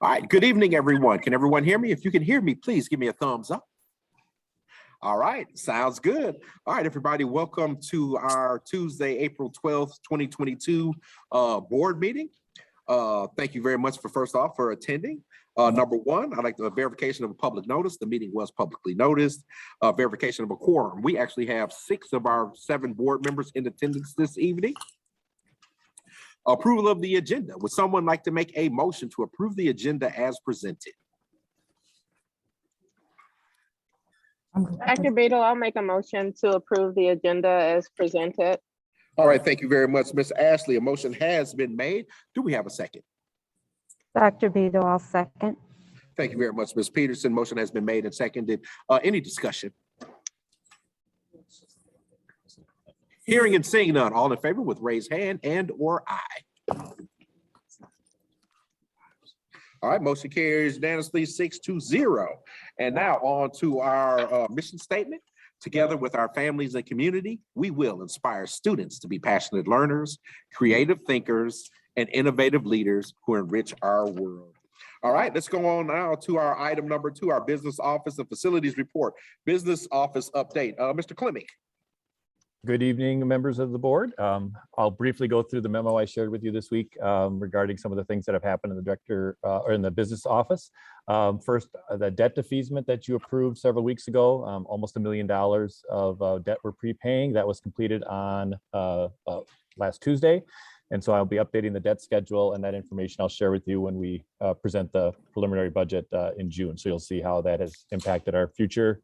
All right, good evening, everyone. Can everyone hear me? If you can hear me, please give me a thumbs up. All right, sounds good. All right, everybody, welcome to our Tuesday, April 12th, 2022 board meeting. Thank you very much first off for attending. Number one, I'd like the verification of a public notice. The meeting was publicly noticed. Verification of a quorum. We actually have 6 of our 7 board members in attendance this evening. Approval of the agenda. Would someone like to make a motion to approve the agenda as presented? Dr. Beadle, I'll make a motion to approve the agenda as presented. All right, thank you very much, Ms. Ashley. A motion has been made. Do we have a second? Dr. Beadle, I'll second. Thank you very much, Ms. Peterson. Motion has been made and seconded. Any discussion? Hearing and seeing none, all in favor with raised hand and or aye. All right, motion carries unanimously 6-0. And now on to our mission statement. Together with our families and community, we will inspire students to be passionate learners, creative thinkers, and innovative leaders who enrich our world. All right, let's go on now to our item number 2, our business office and facilities report. Business office update. Mr. Clemming. Good evening, members of the board. I'll briefly go through the memo I shared with you this week regarding some of the things that have happened in the director or in the business office. First, the debt defeasement that you approved several weeks ago, almost $1 million of debt we're prepaying. That was completed on last Tuesday. And so I'll be updating the debt schedule, and that information I'll share with you when we present the preliminary budget in June. So you'll see how that has impacted our future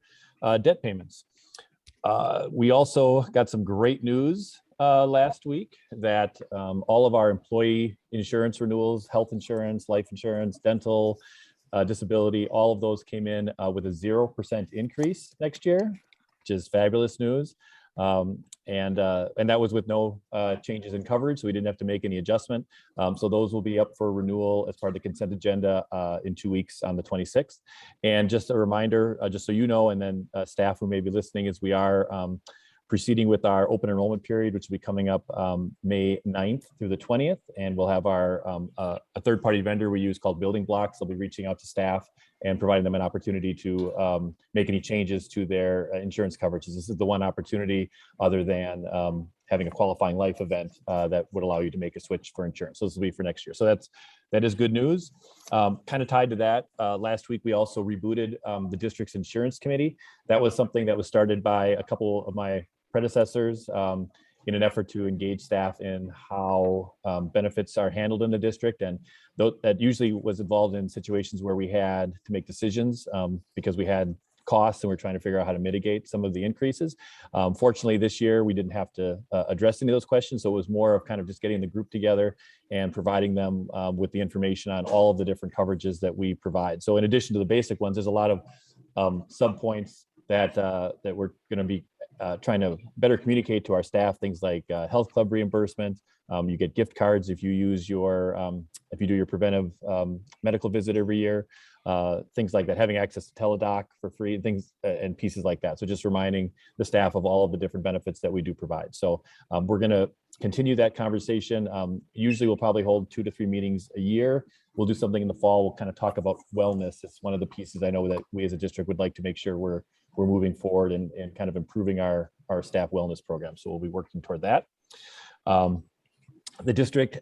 debt payments. We also got some great news last week that all of our employee insurance renewals, health insurance, life insurance, dental, disability, all of those came in with a 0% increase next year, which is fabulous news. And that was with no changes in coverage, so we didn't have to make any adjustment. So those will be up for renewal as part of the consent agenda in 2 weeks on the 26th. And just a reminder, just so you know, and then staff who may be listening, is we are proceeding with our open enrollment period, which will be coming up May 9th through the 20th. And we'll have our a third-party vendor we use called Building Blocks. They'll be reaching out to staff and providing them an opportunity to make any changes to their insurance coverages. This is the one opportunity other than having a qualifying life event that would allow you to make a switch for insurance. So this will be for next year. So that is good news. Kind of tied to that, last week we also rebooted the district's insurance committee. That was something that was started by a couple of my predecessors in an effort to engage staff in how benefits are handled in the district. And that usually was involved in situations where we had to make decisions because we had costs and we're trying to figure out how to mitigate some of the increases. Fortunately, this year we didn't have to address any of those questions. So it was more of kind of just getting the group together and providing them with the information on all of the different coverages that we provide. So in addition to the basic ones, there's a lot of subpoints that we're going to be trying to better communicate to our staff, things like health club reimbursement. You get gift cards if you use if you do your preventive medical visit every year, things like that, having access to Teledoc for free, things and pieces like that. So just reminding the staff of all of the different benefits that we do provide. So we're going to continue that conversation. Usually we'll probably hold 2 to 3 meetings a year. We'll do something in the fall. We'll kind of talk about wellness. It's one of the pieces I know that we as a district would like to make sure we're moving forward and kind of improving our staff wellness program. So we'll be working toward that. The district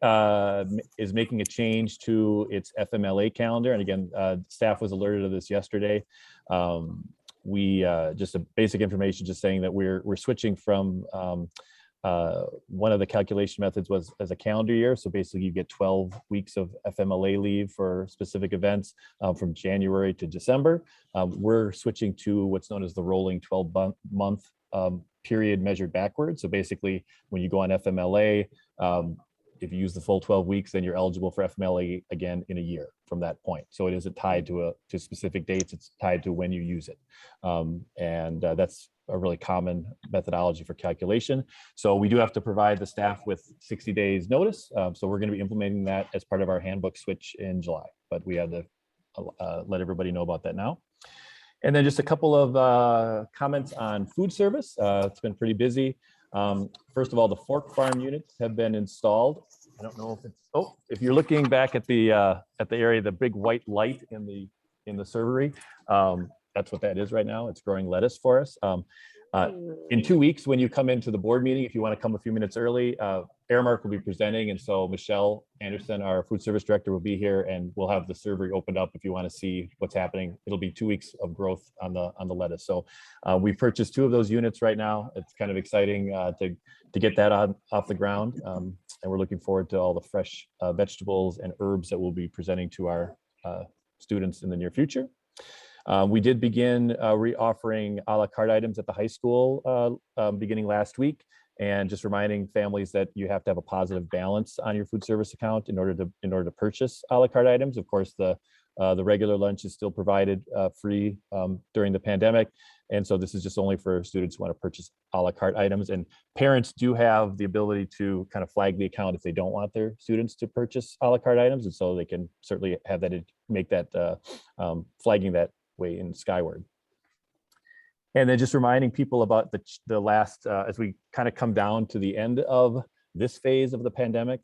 is making a change to its FMLA calendar. And again, staff was alerted of this yesterday. We just a basic information, just saying that we're switching from one of the calculation methods was as a calendar year. So basically you get 12 weeks of FMLA leave for specific events from January to December. We're switching to what's known as the rolling 12-month period measured backwards. So basically when you go on FMLA, if you use the full 12 weeks, then you're eligible for FMLA again in a year from that point. So it isn't tied to specific dates, it's tied to when you use it. That's a really common methodology for calculation. So we do have to provide the staff with 60 days notice. So we're going to be implementing that as part of our handbook switch in July, but we have to let everybody know about that now. And then just a couple of comments on food service. It's been pretty busy. First of all, the Fork Farm units have been installed. I don't know if it's, oh, if you're looking back at the area, the big white light in the servery, that's what that is right now. It's growing lettuce for us. In 2 weeks, when you come into the board meeting, if you want to come a few minutes early, Aramark will be presenting. And so Michelle Anderson, our food service director, will be here, and we'll have the servery opened up if you want to see what's happening. It'll be 2 weeks of growth on the lettuce. So we've purchased 2 of those units right now. It's kind of exciting to get that off the ground. And we're looking forward to all the fresh vegetables and herbs that we'll be presenting to our students in the near future. We did begin re-offering a la carte items at the high school beginning last week, and just reminding families that you have to have a positive balance on your food service account in order to purchase a la carte items. Of course, the regular lunch is still provided free during the pandemic, and so this is just only for students who want to purchase a la carte items. And parents do have the ability to kind of flag the account if they don't want their students to purchase a la carte items, and so they can certainly have that, make that flagging that way in Skyward. And then just reminding people about the last, as we kind of come down to the end of this phase of the pandemic,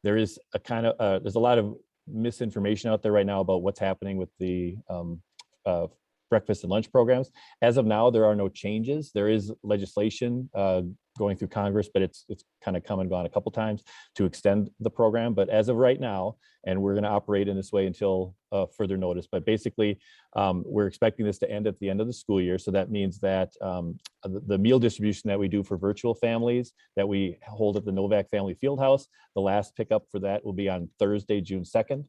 there is a kind of, there's a lot of misinformation out there right now about what's happening with the breakfast and lunch programs. As of now, there are no changes. There is legislation going through Congress, but it's kind of come and gone a couple times to extend the program. But as of right now, and we're going to operate in this way until further notice, but basically we're expecting this to end at the end of the school year. So that means that the meal distribution that we do for virtual families that we hold at the Novak Family Fieldhouse, the last pickup for that will be on Thursday, June 2nd,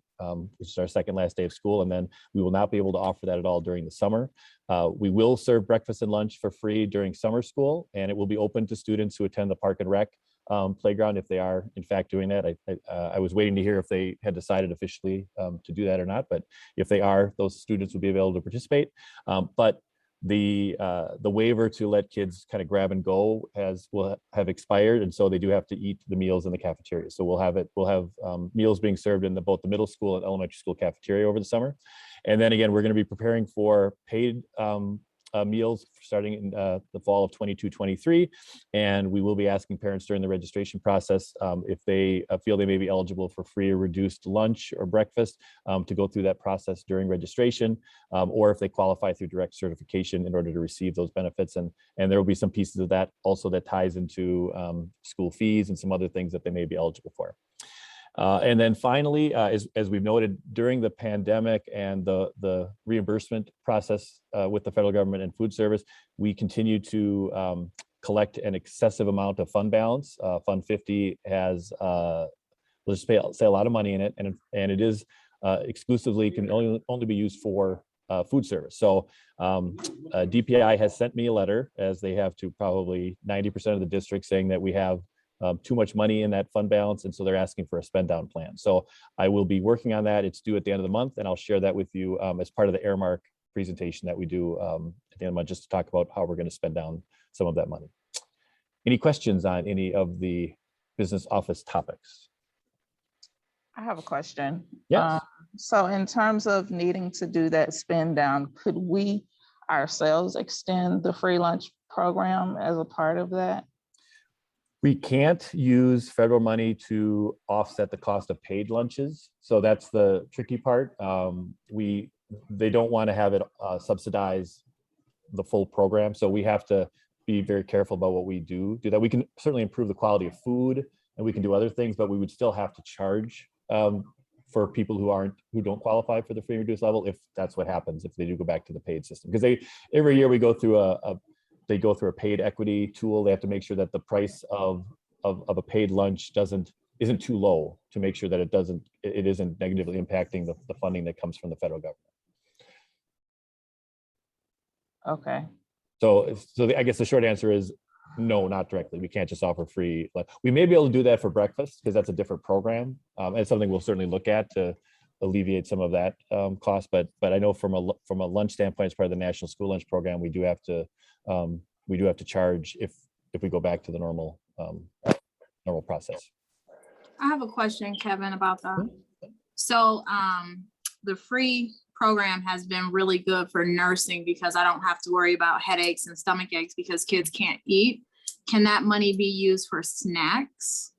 which is our second last day of school. And then we will not be able to offer that at all during the summer. We will serve breakfast and lunch for free during summer school, and it will be open to students who attend the Park and Rec playground if they are in fact doing that. I was waiting to hear if they had decided officially to do that or not, but if they are, those students will be able to participate. But the waiver to let kids kind of grab and go will have expired, and so they do have to eat the meals in the cafeteria. So we'll have meals being served in both the middle school and elementary school cafeteria over the summer. And then again, we're going to be preparing for paid meals starting in the fall of 22-23, and we will be asking parents during the registration process if they feel they may be eligible for free or reduced lunch or breakfast to go through that process during registration, or if they qualify through direct certification in order to receive those benefits. And there will be some pieces of that also that ties into school fees and some other things that they may be eligible for. And then finally, as we've noted, during the pandemic and the reimbursement process with the federal government and food service, we continue to collect an excessive amount of fund balance. Fund 50 has, let's say, a lot of money in it, and it is exclusively can only be used for food service. So DPI has sent me a letter, as they have to probably 90% of the districts, saying that we have too much money in that fund balance, and so they're asking for a spend down plan. So I will be working on that. It's due at the end of the month, and I'll share that with you as part of the Aramark presentation that we do at the end of the month, just to talk about how we're going to spend down some of that money. Any questions on any of the business office topics? I have a question. Yes. So in terms of needing to do that spend down, could we ourselves extend the free lunch program as a part of that? We can't use federal money to offset the cost of paid lunches. So that's the tricky part. They don't want to have it subsidize the full program. So we have to be very careful about what we do that. We can certainly improve the quality of food, and we can do other things, but we would still have to charge for people who don't qualify for the free and reduced level, if that's what happens, if they do go back to the paid system. Because every year we go through they go through a paid equity tool. They have to make sure that the price of a paid lunch isn't too low, to make sure that it isn't negatively impacting the funding that comes from the federal government. Okay. So I guess the short answer is no, not directly. We can't just offer free. We may be able to do that for breakfast, because that's a different program. And it's something we'll certainly look at to alleviate some of that cost. But I know from a lunch standpoint, as part of the National School Lunch Program, we do have to charge if we go back to the normal process. I have a question, Kevin, about that. So the free program has been really good for nursing, because I don't have to worry about headaches and stomach aches because kids can't eat. can that money be used for snacks?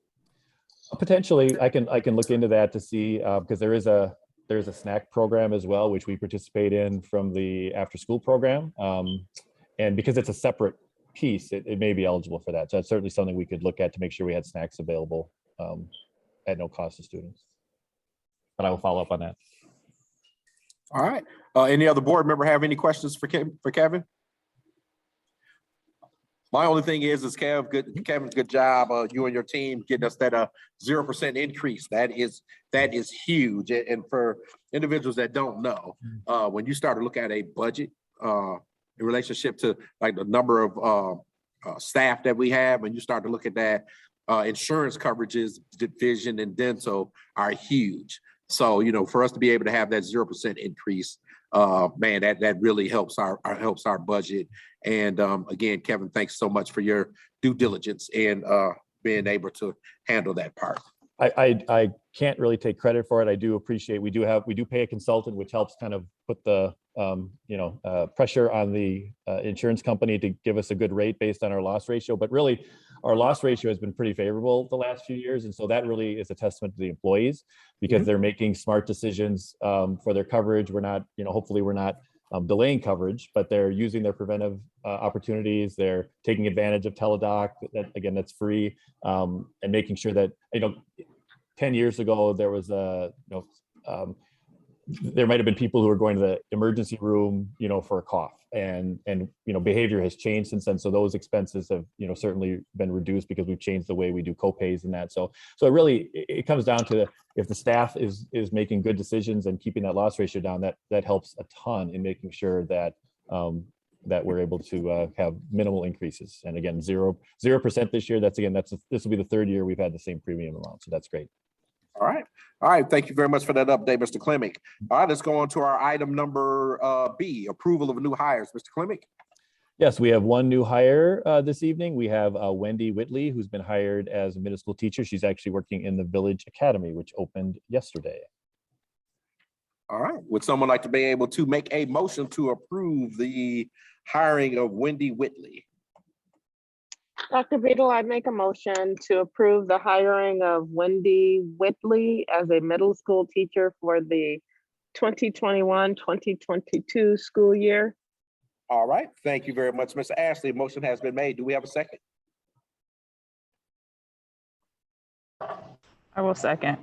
Potentially, I can look into that to see, because there's a snack program as well, which we participate in from the after-school program. And because it's a separate piece, it may be eligible for that. So that's certainly something we could look at to make sure we had snacks available at no cost to students. But I will follow up on that. All right. Any other board member have any questions for Kevin? My only thing is Kevin, good job. You and your team getting us that 0% increase. That is huge. And for individuals that don't know, when you start to look at a budget in relationship to like the number of staff that we have, and you start to look at that, insurance coverages, vision and dental are huge. So, you know, for us to be able to have that 0% increase, man, that really helps our budget. And again, Kevin, thanks so much for your due diligence and being able to handle that part. I can't really take credit for it. I do appreciate, we do pay a consultant, which helps kind of put the pressure on the insurance company to give us a good rate based on our loss ratio. But really, our loss ratio has been pretty favorable the last few years. And so that really is a testament to the employees, because they're making smart decisions for their coverage. We're not, hopefully we're not delaying coverage, but they're using their preventive opportunities. They're taking advantage of teledoc, that's free, and making sure that, 10 years ago, there was there might've been people who were going to the emergency room, for a cough, and behavior has changed since then. So those expenses have, certainly been reduced because we've changed the way we do co-pays and that. So it comes down to if the staff is making good decisions and keeping that loss ratio down, that helps a ton in making sure that that we're able to have minimal increases. And again, 0% this year. This will be the third year we've had the same premium amount. So that's great. All right. Thank you very much for that update, Mr. Klemick. All right, let's go on to our item number B, approval of new hires. Mr. Klemick. Yes, we have one new hire this evening. We have Wendy Whitley, who's been hired as a middle school teacher. She's actually working in the Village Academy, which opened yesterday. All right. Would someone like to be able to make a motion to approve the hiring of Wendy Whitley? Dr. Beadle, I make a motion to approve the hiring of Wendy Whitley as a middle school teacher for the 2021-2022 school year. All right. Thank you very much, Mr. Ashley. Motion has been made. Do we have a second? I will second.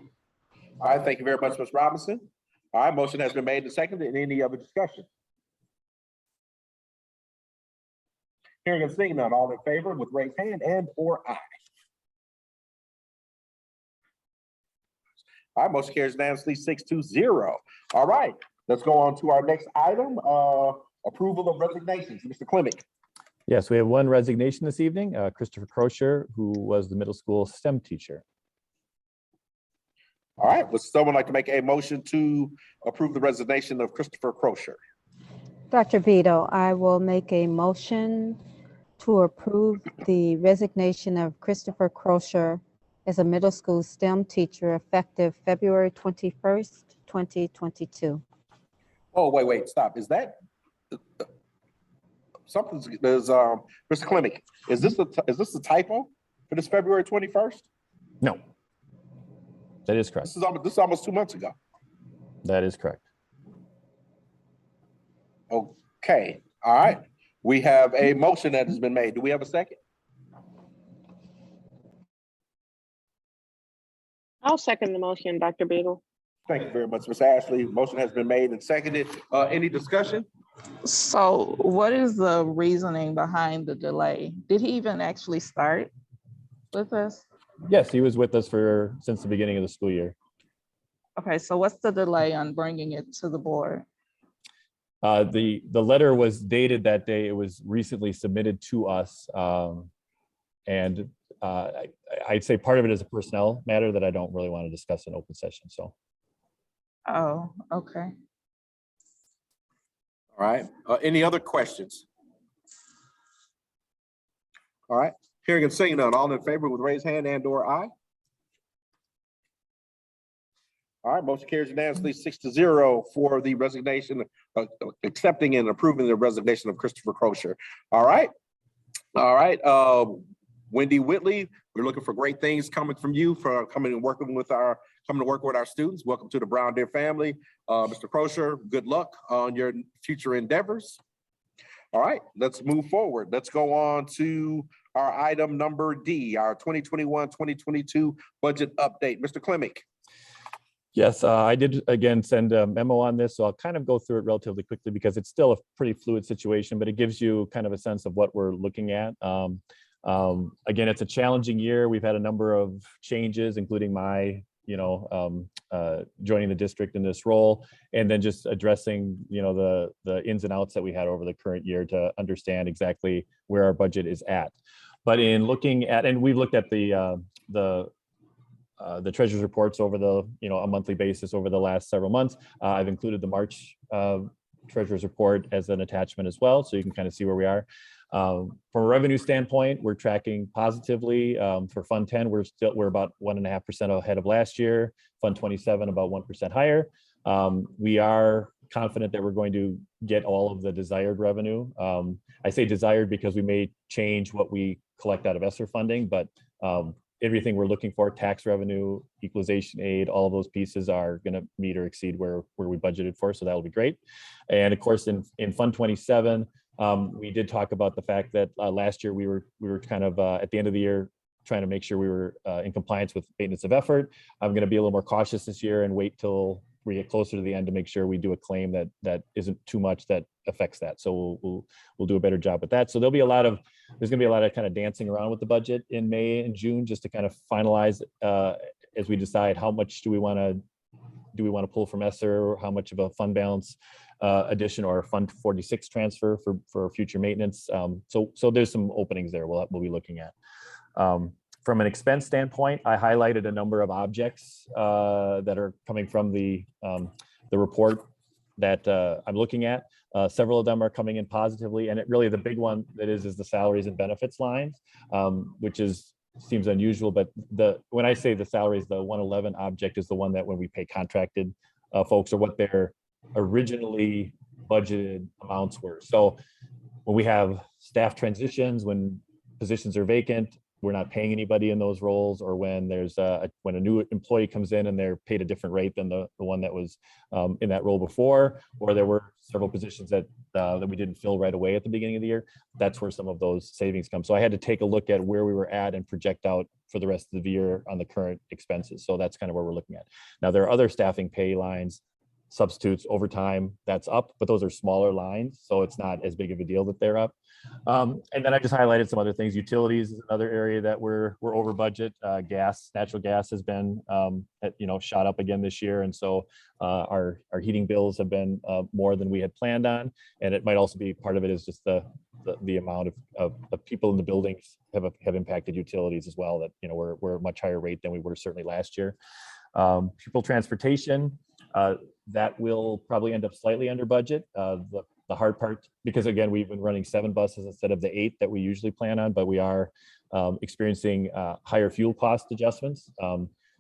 All right. Thank you very much, Ms. Robinson. All right. Motion has been made and seconded. Any other discussion? Hearing and seeing none, all in favor with raised hand and or aye. All right, motion carries unanimously 6-0. All right, let's go on to our next item, approval of resignations. Mr. Klemick. Yes, we have one resignation this evening, Christopher Crocher, who was the middle school STEM teacher. All right, would someone like to make a motion to approve the resignation of Christopher Crocher? Dr. Beadle, I will make a motion to approve the resignation of Christopher Crocher as a middle school STEM teacher effective February 21st, 2022. Oh, wait, stop. Is that something's Mr. Klemick, is this a typo for this February 21st? No, that is correct. This is almost 2 months ago. That is correct. Okay, all right. We have a motion that has been made. Do we have a second? I'll second the motion, Dr. Beadle. Thank you very much, Ms. Ashley. Motion has been made and seconded. Any discussion? So what is the reasoning behind the delay? Did he even actually start with us? Yes, he was with us since the beginning of the school year. Okay, so what's the delay on bringing it to the board? The letter was dated that day. It was recently submitted to us. And I'd say part of it is a personnel matter that I don't really want to discuss in open session. So. Oh, okay. All right. Any other questions? All right. Hearing and seeing none, all in favor with raised hand and or aye. All right, motion carries unanimously 6-0 for the resignation, accepting and approving the resignation of Christopher Crocher. All right. Wendy Whitley, we're looking for great things coming from you for coming to work with our students. Welcome to the Brown Deer family. Mr. Crosher, good luck on your future endeavors. All right, let's move forward. Let's go on to our item number D, our 2021-2022 budget update. Mr. Klimick. Yes, I did again send a memo on this, so I'll kind of go through it relatively quickly because it's still a pretty fluid situation, but it gives you kind of a sense of what we're looking at. Again, it's a challenging year. We've had a number of changes, including my, joining the district in this role, and then just addressing, the ins and outs that we had over the current year to understand exactly where our budget is at. But in looking at, and we've looked at the treasurer's reports over the, a monthly basis over the last several months. I've included the March treasurer's report as an attachment as well, so you can kind of see where we are. From a revenue standpoint, we're tracking positively. For Fund 10, we're about 1.5% ahead of last year. Fund 27 about 1% higher. We are confident that we're going to get all of the desired revenue. I say desired because we may change what we collect out of Esser funding, but everything we're looking for, tax revenue, equalization aid, all of those pieces are going to meet or exceed where we budgeted for. So that'll be great. And of course, in Fund 27, we did talk about the fact that last year we were kind of at the end of the year trying to make sure we were in compliance with maintenance of effort. I'm going to be a little more cautious this year and wait till we get closer to the end to make sure we do a claim that isn't too much that affects that. So we'll do a better job with that. So there's going to be a lot of kind of dancing around with the budget in May and June just to kind of finalize as we decide how much do we want to pull from Esser, or how much of a fund balance addition or a Fund 46 transfer for future maintenance. So there's some openings there we'll be looking at. From an expense standpoint, I highlighted a number of objects that are coming from the report that I'm looking at. Several of them are coming in positively, and really the big one that is the salaries and benefits lines, which seems unusual, but when I say the salaries, the 111 object is the one that when we pay contracted folks or what their originally budgeted amounts were. So when we have staff transitions, when positions are vacant, we're not paying anybody in those roles, or when there's when a new employee comes in and they're paid a different rate than the one that was in that role before, or there were several positions that we didn't fill right away at the beginning of the year. That's where some of those savings come. So I had to take a look at where we were at and project out for the rest of the year on the current expenses. So that's kind of where we're looking at. Now there are other staffing pay lines, substitutes, overtime, that's up, but those are smaller lines, so it's not as big of a deal that they're up. And then I just highlighted some other things. Utilities is another area that we're over budget. Natural gas has been shot up again this year, and so our heating bills have been more than we had planned on. And it might also be part of it is just the amount of people in the buildings have impacted utilities as well. That we're at a much higher rate than we were certainly last year. Pupil transportation. That will probably end up slightly under budget. The hard part, because again, we've been running 7 buses instead of the 8 that we usually plan on, but we are experiencing higher fuel cost adjustments.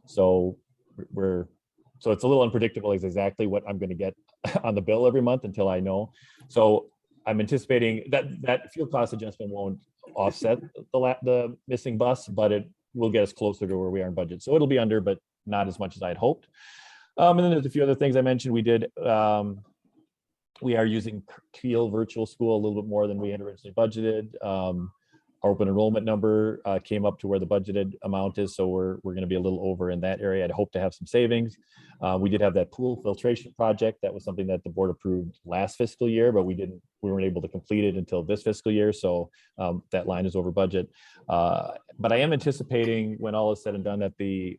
So it's a little unpredictable as exactly what I'm going to get on the bill every month until I know. So I'm anticipating that fuel cost adjustment won't offset the missing bus, but it will get us closer to where we are in budget. So it'll be under, but not as much as I'd hoped. And then there's a few other things I mentioned. We are using Keel Virtual School a little bit more than we had originally budgeted. Our open enrollment number came up to where the budgeted amount is, so we're going to be a little over in that area. I'd hope to have some savings. We did have that pool filtration project. That was something that the board approved last fiscal year, but we weren't able to complete it until this fiscal year, so that line is over budget. But I am anticipating, when all is said and done, that the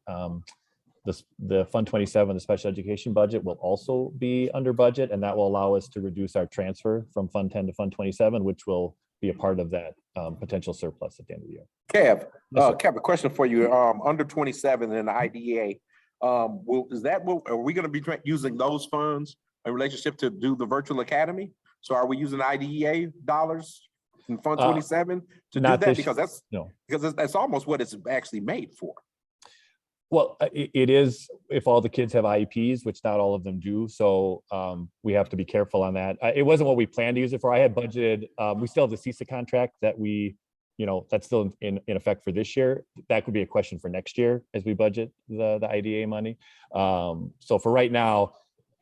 Fund 27, the special education budget, will also be under budget, and that will allow us to reduce our transfer from Fund 10 to Fund 27, which will be a part of that potential surplus at the end of the year. Kev, Yes, Kev, a question for you. Under 27 in the IDEA, are we going to be using those funds in relationship to do the virtual academy? So are we using IDEA dollars in Fund 27 to do that? Because that's almost what it's actually made for. Well, it is if all the kids have IEPs, which not all of them do. So we have to be careful on that. It wasn't what we planned to use it for. I had budgeted, we still have the CISA contract that we that's still in effect for this year. That could be a question for next year as we budget the IDA money. So for right now,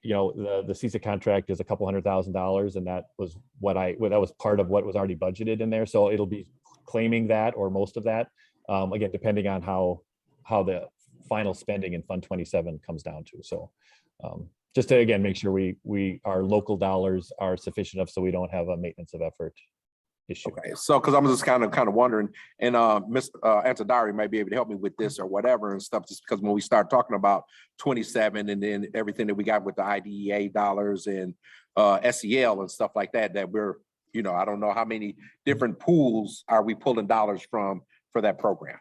the CISA contract is a couple $100,000, and that was that was part of what was already budgeted in there. So it'll be claiming that or most of that, again, depending on how the final spending in Fund 27 comes down to. So just to, again, make sure our local dollars are sufficient enough so we don't have a maintenance of effort issue. Okay, so because I'm just kind of wondering, and Ms. Antadari might be able to help me with this or whatever and stuff, just because when we start talking about 27 and then everything that we got with the IDEA dollars and SEL and stuff like that, that we're, I don't know how many different pools are we pulling dollars from for that program.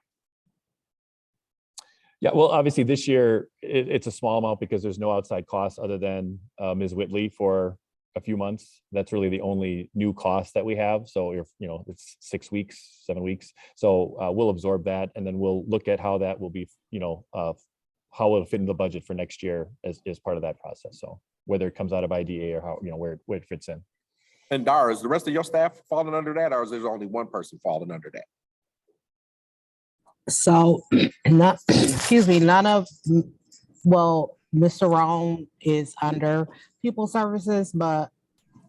Yeah, well, obviously this year it's a small amount because there's no outside costs other than Ms. Whitley for a few months. That's really the only new cost that we have. So it's 6 weeks, 7 weeks. So we'll absorb that, and then we'll look at how that will be, how it'll fit in the budget for next year as part of that process. So whether it comes out of IDA or how, where it fits in. And Dara, is the rest of your staff falling under that, or is there only one person falling under that? So none of, Mr. Rome is under pupil services, but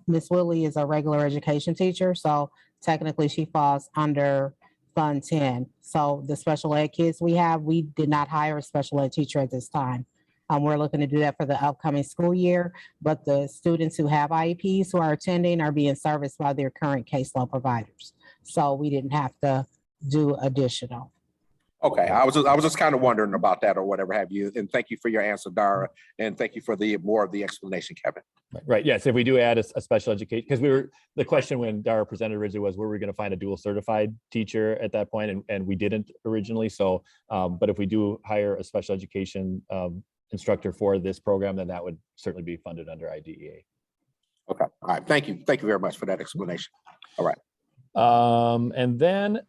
Miss Willie is a regular education teacher. So technically she falls under Fund 10. So the special ed kids we did not hire a special ed teacher at this time. We're looking to do that for the upcoming school year, but the students who have IEPs who are attending are being serviced by their current caseload providers. So we didn't have to do additional. Okay, I was just kind of wondering about that or whatever have you. And thank you for your answer, Dara, and thank you for more of the explanation, Kevin. Right. Yes. If we do add a special education, because the question when Dara presented originally was, were we going to find a dual certified teacher at that point? And we didn't originally. So, but if we do hire a special education instructor for this program, then that would certainly be funded under IDEA. Okay. All right. Thank you. Thank you very much for that explanation. All right. And then,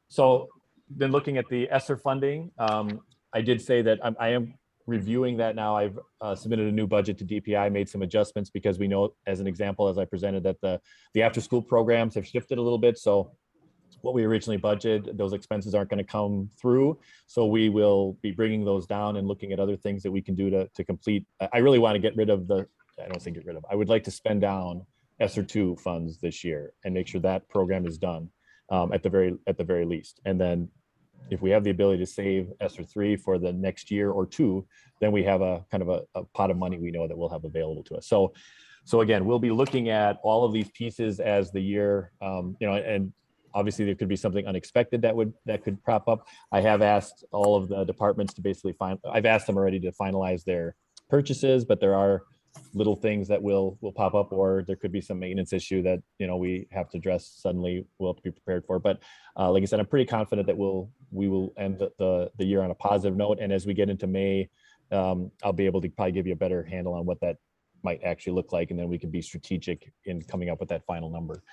so then looking at the Esser funding, I did say that I am reviewing that now. I've submitted a new budget to DPI, made some adjustments because we know, as an example, as I presented, that the after school programs have shifted a little bit. So what we originally budgeted, those expenses aren't going to come through. So we will be bringing those down and looking at other things that we can do to complete. I really want to get rid of I would like to spend down Esser 2 funds this year and make sure that program is done at the very least. And then if we have the ability to save Esser 3 for the next year or two, then we have a kind of a pot of money we know that we'll have available to us. So again, we'll be looking at all of these pieces as the year, and obviously there could be something unexpected that could crop up. I have asked all of the departments to basically I've asked them already to finalize their purchases, but there are little things that will pop up, or there could be some maintenance issue that we have to address suddenly. We'll have to be prepared for. But like I said, I'm pretty confident that we will end the year on a positive note. And as we get into May, I'll be able to probably give you a better handle on what that might actually look like, and then we can be strategic in coming up with that final number.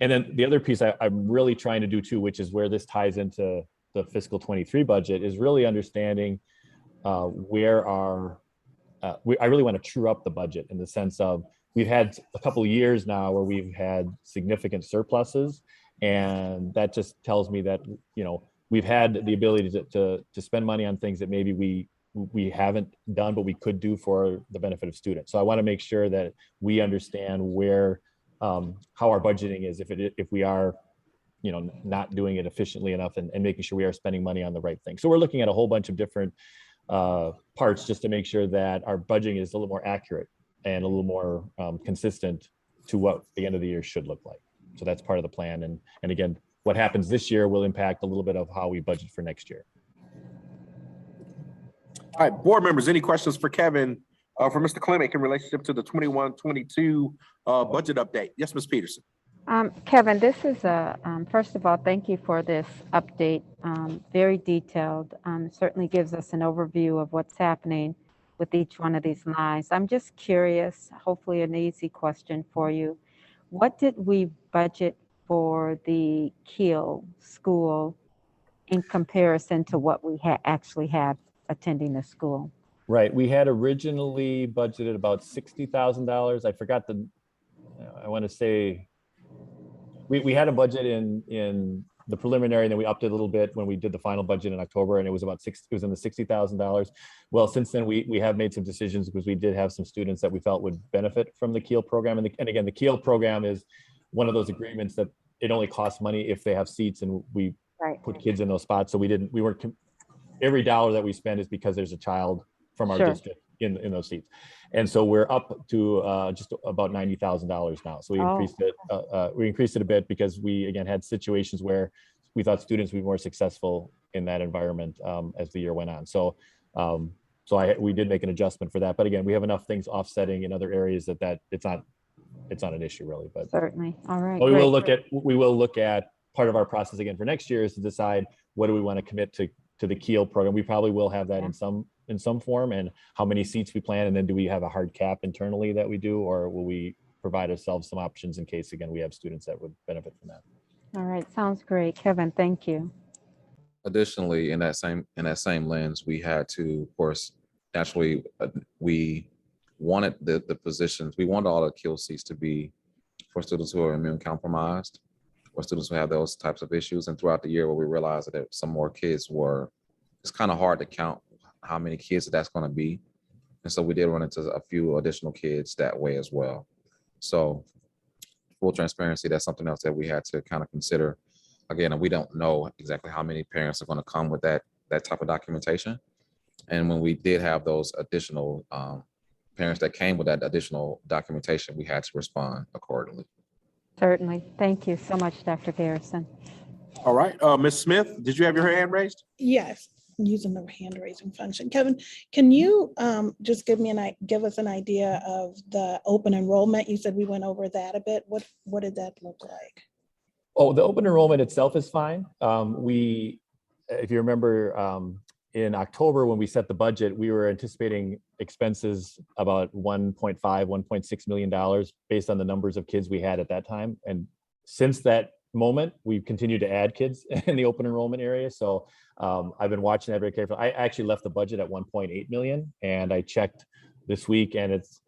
And then the other piece I'm really trying to do too, which is where this ties into the fiscal 23 budget, is really understanding where I really want to true up the budget, in the sense of we've had a couple of years now where we've had significant surpluses, and that just tells me that we've had the ability to spend money on things that maybe we haven't done, but we could do for the benefit of students. So I want to make sure that we understand where how our budgeting is, if we are not doing it efficiently enough, and making sure we are spending money on the right thing. So we're looking at a whole bunch of different parts just to make sure that our budgeting is a little more accurate and a little more consistent to what the end of the year should look like. So that's part of the plan. And again, what happens this year will impact a little bit of how we budget for next year. All right, board members, any questions for Kevin, for Mr. Klimek in relationship to the 21-22 budget update? Yes, Ms. Peterson. Kevin, this is first of all, thank you for this update. Very detailed. Certainly gives us an overview of what's happening with each one of these lines. I'm just curious, hopefully an easy question for you. What did we budget for the Kiel school in comparison to what we actually have attending the school? Right. We had originally budgeted about $60,000. I forgot I want to say, we had a budget in the preliminary, and then we upped it a little bit when we did the final budget in October, and it was about it was in the $60,000. Well, since then we have made some decisions because we did have some students that we felt would benefit from the Keel program. And again, the Keel program is one of those agreements that it only costs money if they have seats, and we put kids in those spots. So we weren't, every dollar that we spend is because there's a child from our district in those seats. And so we're up to just about $90,000 now. So we increased it a bit because we, again, had situations where we thought students would be more successful in that environment as the year went on. So we did make an adjustment for that. But again, we have enough things offsetting in other areas that it's not an issue really. But certainly. All right. we will look at part of our process again for next year is to decide what do we want to commit to the Keel program. We probably will have that in some form, and how many seats we plan, and then do we have a hard cap internally that we do, or will we provide ourselves some options in case, again, we have students that would benefit from that. All right, sounds great. Kevin, thank you. Additionally, in that same lens, we had to, of course, naturally, we wanted the positions, we wanted all the Keel seats to be for students who are immune compromised, or students who have those types of issues. And throughout the year, where we realized that some more kids it's kind of hard to count how many kids that's going to be. And so we did run into a few additional kids that way as well. So full transparency, that's something else that we had to kind of consider. Again, we don't know exactly how many parents are going to come with that type of documentation. And when we did have those additional parents that came with that additional documentation, we had to respond accordingly. Certainly. Thank you so much, Dr. Garrison. All right, Ms. Smith, did you have your hand raised? Yes, using the hand raising function. Kevin, can you just give us an idea of the open enrollment? You said we went over that a bit. What did that look like? Oh, the open enrollment itself is fine. If you remember, in October, when we set the budget, we were anticipating expenses about $1.5, $1.6 million based on the numbers of kids we had at that time. And since that moment, we've continued to add kids in the open enrollment area. So I've been watching that very carefully. I actually left the budget at 1.8 million, and I checked this week, and it's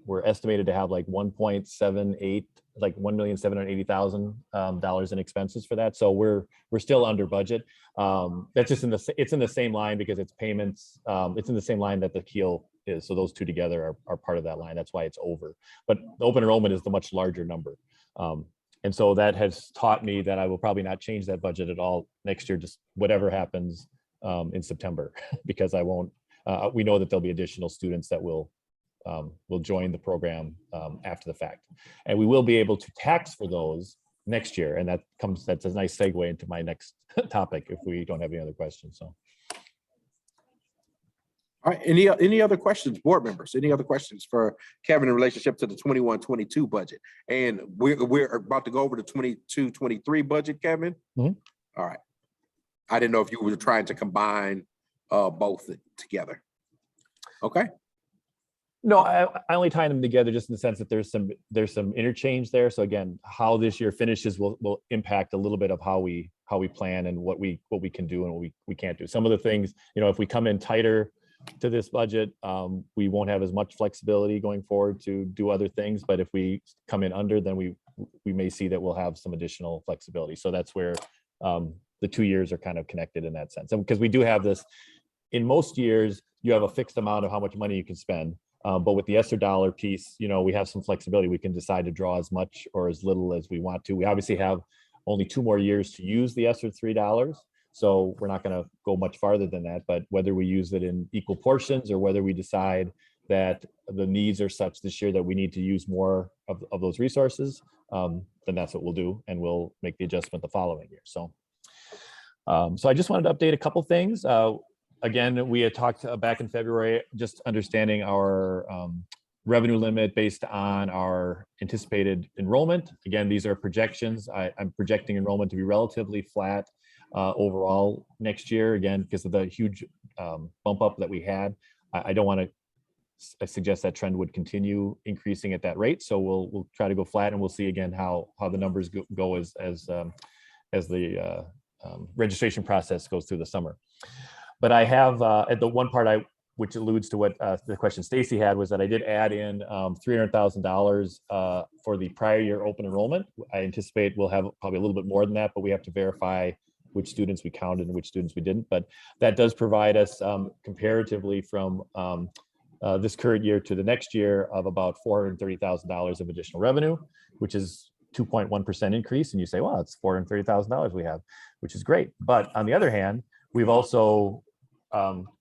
we're estimated to have like 1.78, like $1,780,000 in expenses for that. So we're still under budget. That's just it's in the same line because it's payments. It's in the same line that the Keel is. So those two together are part of that line. That's why it's over. But the open enrollment is the much larger number. And so that has taught me that I will probably not change that budget at all next year, just whatever happens in September, because I won't, we know that there'll be additional students that will join the program after the fact. And we will be able to tax for those next year. And that's a nice segue into my next topic if we don't have any other questions. So. All right, any other questions, board members? Any other questions for Kevin in relationship to the 21-22 budget? And we're about to go over the 22-23 budget, Kevin. Mm-hmm. All right. I didn't know if you were trying to combine both together. Okay. No, I only tie them together just in the sense that there's some interchange there. So again, how this year finishes will impact a little bit of how we plan and what we can do and what we can't do. Some of the things, if we come in tighter to this budget, we won't have as much flexibility going forward to do other things. But if we come in under, then we may see that we'll have some additional flexibility. So that's where the 2 years are kind of connected in that sense. And because we do have this, in most years, you have a fixed amount of how much money you can spend. But with the Esser dollar piece, we have some flexibility. We can decide to draw as much or as little as we want to. We obviously have only 2 more years to use the Esser $3. So we're not going to go much farther than that, but whether we use it in equal portions or whether we decide that the needs are such this year that we need to use more of those resources, then that's what we'll do, and we'll make the adjustment the following year. So I just wanted to update a couple things. Again, we had talked back in February, just understanding our revenue limit based on our anticipated enrollment. Again, these are projections. I'm projecting enrollment to be relatively flat overall next year, again, because of the huge bump up that we had. I don't want to suggest that trend would continue increasing at that rate. So we'll try to go flat, and we'll see again how the numbers go as the registration process goes through the summer. But I have at the one part which alludes to what the question Stacy had, was that I did add in $300,000 for the prior year open enrollment. I anticipate we'll have probably a little bit more than that, but we have to verify which students we counted and which students we didn't. But that does provide us comparatively from this current year to the next year of about $430,000 of additional revenue, which is 2.1% increase. And you say, well, it's $430,000 we have, which is great. But on the other hand, we've also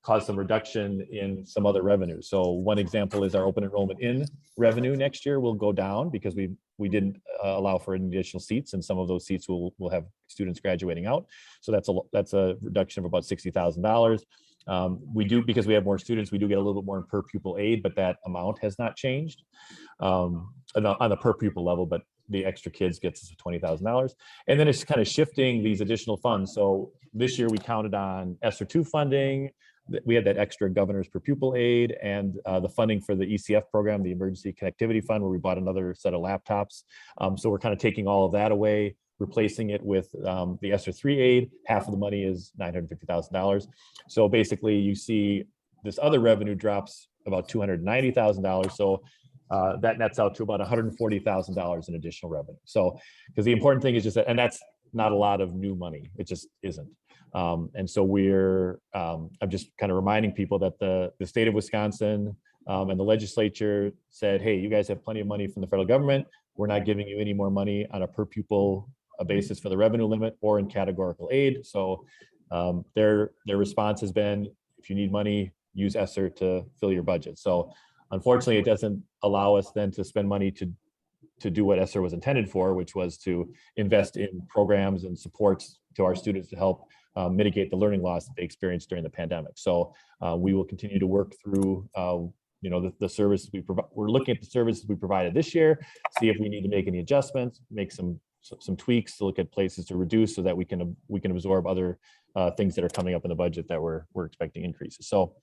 caused some reduction in some other revenue. So one example is our open enrollment in revenue next year will go down because we didn't allow for any additional seats, and some of those seats will have students graduating out. So that's a reduction of about $60,000. We do, because we have more students, we do get a little bit more in per pupil aid, but that amount has not changed on the per pupil level, but the extra kids gets us to $20,000. And then it's kind of shifting these additional funds. So this year we counted on Esser funding. We had that extra governor's per pupil aid, and the funding for the ECF program, the Emergency Connectivity Fund, where we bought another set of laptops. So we're kind of taking all of that away, replacing it with the Esser 3 aid. Half of the money is $950,000. So basically you see this other revenue drops about $290,000. So that nets out to about $140,000 in additional revenue. So, because the important thing is just that, and that's not a lot of new money. It just isn't. And so I'm just kind of reminding people that the state of Wisconsin and the legislature said, hey, you guys have plenty of money from the federal government. We're not giving you any more money on a per pupil basis for the revenue limit or in categorical aid. So their response has been, if you need money, use Esser to fill your budget. So unfortunately, it doesn't allow us then to spend money to do what Esser was intended for, which was to invest in programs and supports to our students to help mitigate the learning loss that they experienced during the pandemic. So we will continue to work through the services we provide. We're looking at the services we provided this year, see if we need to make any adjustments, make some tweaks to look at places to reduce so that we can absorb other things that are coming up in the budget that we're expecting increases. So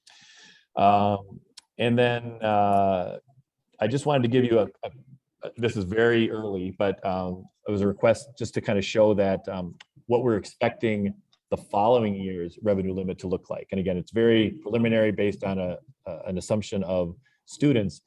and then I just wanted to give you this is very early, but it was a request just to kind of show that what we're expecting the following year's revenue limit to look like. And again, it's very preliminary based on an assumption of students,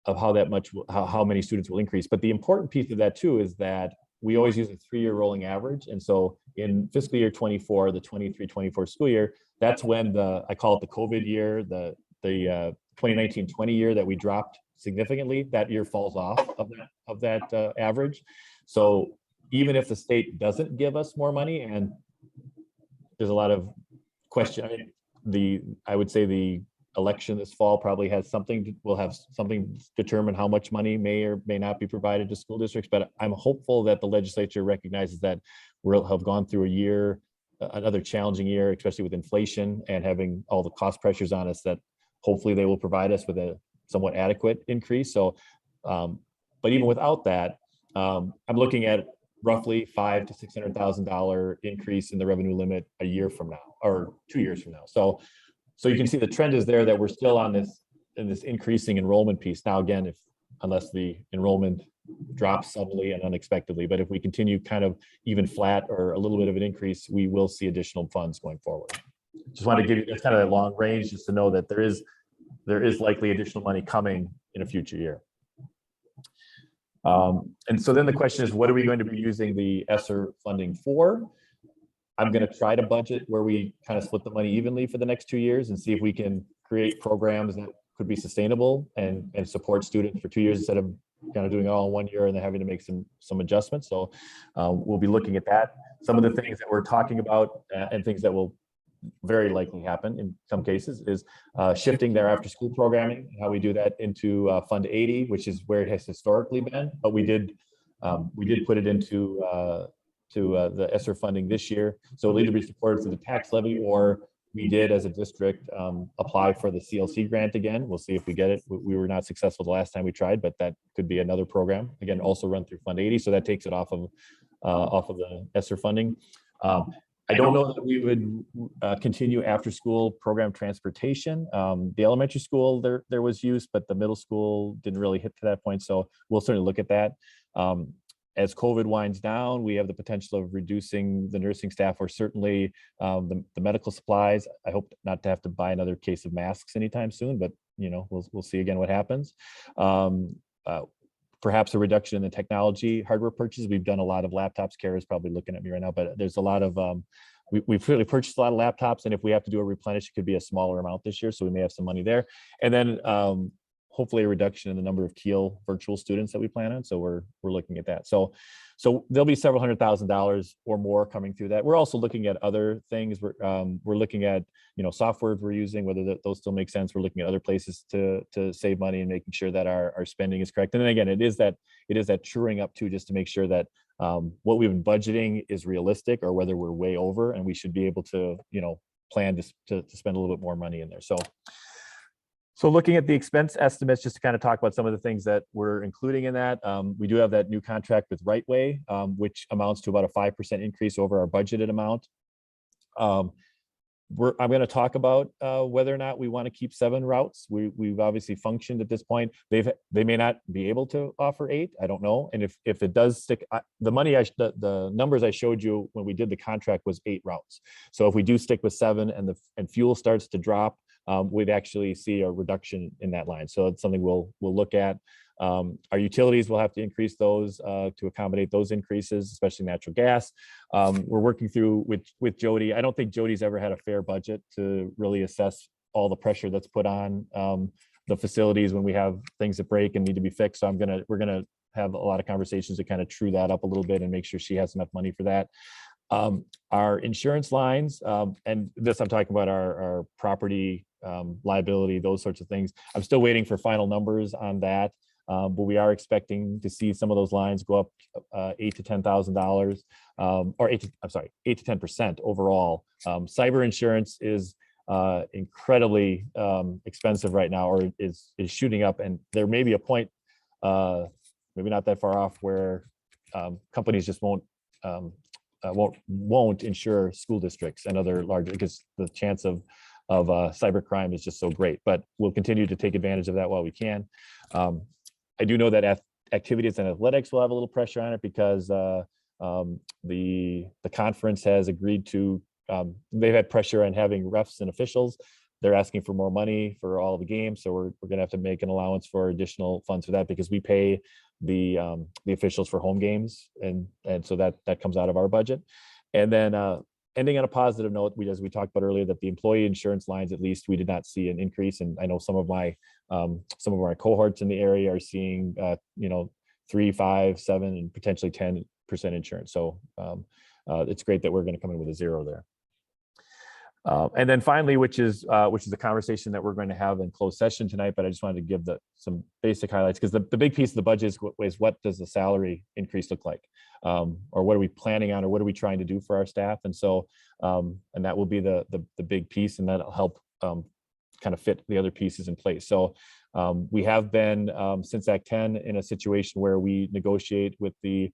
of how many students will increase. But the important piece of that too is that we always use a 3-year rolling average. And so in fiscal year 24, the 23-24 school year, that's when I call it the COVID year, the 2019-20 year that we dropped significantly, that year falls off of that average. So even if the state doesn't give us more money, and there's a lot of question, I would say the election this fall probably will have something determine how much money may or may not be provided to school districts. But I'm hopeful that the legislature recognizes that we'll have gone through another challenging year, especially with inflation and having all the cost pressures on us, that hopefully they will provide us with a somewhat adequate increase. So, but even without that, I'm looking at roughly $500,000 to $600,000 increase in the revenue limit a year from now, or 2 years from now. So you can see the trend is there, that we're still in this increasing enrollment piece. Now, again, unless the enrollment drops suddenly and unexpectedly, but if we continue kind of even flat or a little bit of an increase, we will see additional funds going forward. Just want to give you that's kind of a long range, just to know that there is likely additional money coming in a future year. And so then the question is, what are we going to be using the Esser funding for? I'm going to try to budget where we kind of split the money evenly for the next 2 years and see if we can create programs that could be sustainable and support students for 2 years instead of kind of doing it all in 1 year and then having to make some adjustments. So we'll be looking at that. Some of the things that we're talking about and things that will very likely happen in some cases is shifting their after school programming, how we do that into Fund 80, which is where it has historically been. But we did put it into the Esser funding this year. So it'll either be supported through the tax levy, or we did as a district apply for the CLC grant again. We'll see if we get it. We were not successful the last time we tried, but that could be another program. Again, also run through Fund 80. So that takes it off of the Esser funding. I don't know that we would continue after school program transportation. The elementary school, there was use, but the middle school didn't really hit to that point. So we'll certainly look at that. As COVID winds down, we have the potential of reducing the nursing staff, or certainly the medical supplies. I hope not to have to buy another case of masks anytime soon, but we'll see again what happens. Perhaps a reduction in the technology hardware purchases. We've done a lot of laptops. Kara's probably looking at me right now, but there's a lot of, we've really purchased a lot of laptops, and if we have to do a replenish, it could be a smaller amount this year, so we may have some money there. And then hopefully a reduction in the number of Kiel virtual students that we plan on. So we're looking at that. So there'll be several $100,000 or more coming through that. We're also looking at other things. We're looking at software we're using, whether those still make sense. We're looking at other places to save money and making sure that our spending is correct. And then again, it is that truing up too, just to make sure that what we've been budgeting is realistic, or whether we're way over, and we should be able to plan to spend a little bit more money in there. So looking at the expense estimates, just to kind of talk about some of the things that we're including in that, we do have that new contract with Rightway, which amounts to about a 5% increase over our budgeted amount. I'm going to talk about whether or not we want to keep 7 routes. We've obviously functioned at this point. They may not be able to offer 8. I don't know. And if it does stick, the numbers I showed you when we did the contract was 8 routes. So if we do stick with 7 and fuel starts to drop, we'd actually see a reduction in that line. So it's something we'll look at. Our utilities will have to increase those to accommodate those increases, especially natural gas. We're working through with Jody. I don't think Jody's ever had a fair budget to really assess all the pressure that's put on the facilities when we have things that break and need to be fixed. So we're gonna have a lot of conversations to kind of true that up a little bit and make sure she has enough money for that. Our insurance lines, and this I'm talking about our property liability, those sorts of things. I'm still waiting for final numbers on that, but we are expecting to see some of those lines go up $8,000 to $10,000, or 8 to 10% overall. Cyber insurance is incredibly expensive right now, or is shooting up, and there may be a point, maybe not that far off, where companies just won't insure school districts and other large, because the chance of cyber crime is just so great. But we'll continue to take advantage of that while we can. I do know that activities and athletics will have a little pressure on it, because the conference has agreed to, they've had pressure on having refs and officials. They're asking for more money for all the games, so we're going to have to make an allowance for additional funds for that, because we pay the officials for home games, and so that comes out of our budget. And then ending on a positive note, as we talked about earlier, that the employee insurance lines, at least, we did not see an increase, and I know some of my cohorts in the area are seeing 3, 5, 7, and potentially 10% insurance. So it's great that we're going to come in with a 0 there. And then finally, which is a conversation that we're going to have in closed session tonight, but I just wanted to give some basic highlights, because the big piece of the budget is what does the salary increase look like, or what are we planning on, or what are we trying to do for our staff? And so, and that will be the big piece, and that'll help kind of fit the other pieces in place. So we have been since Act 10 in a situation where we negotiate with the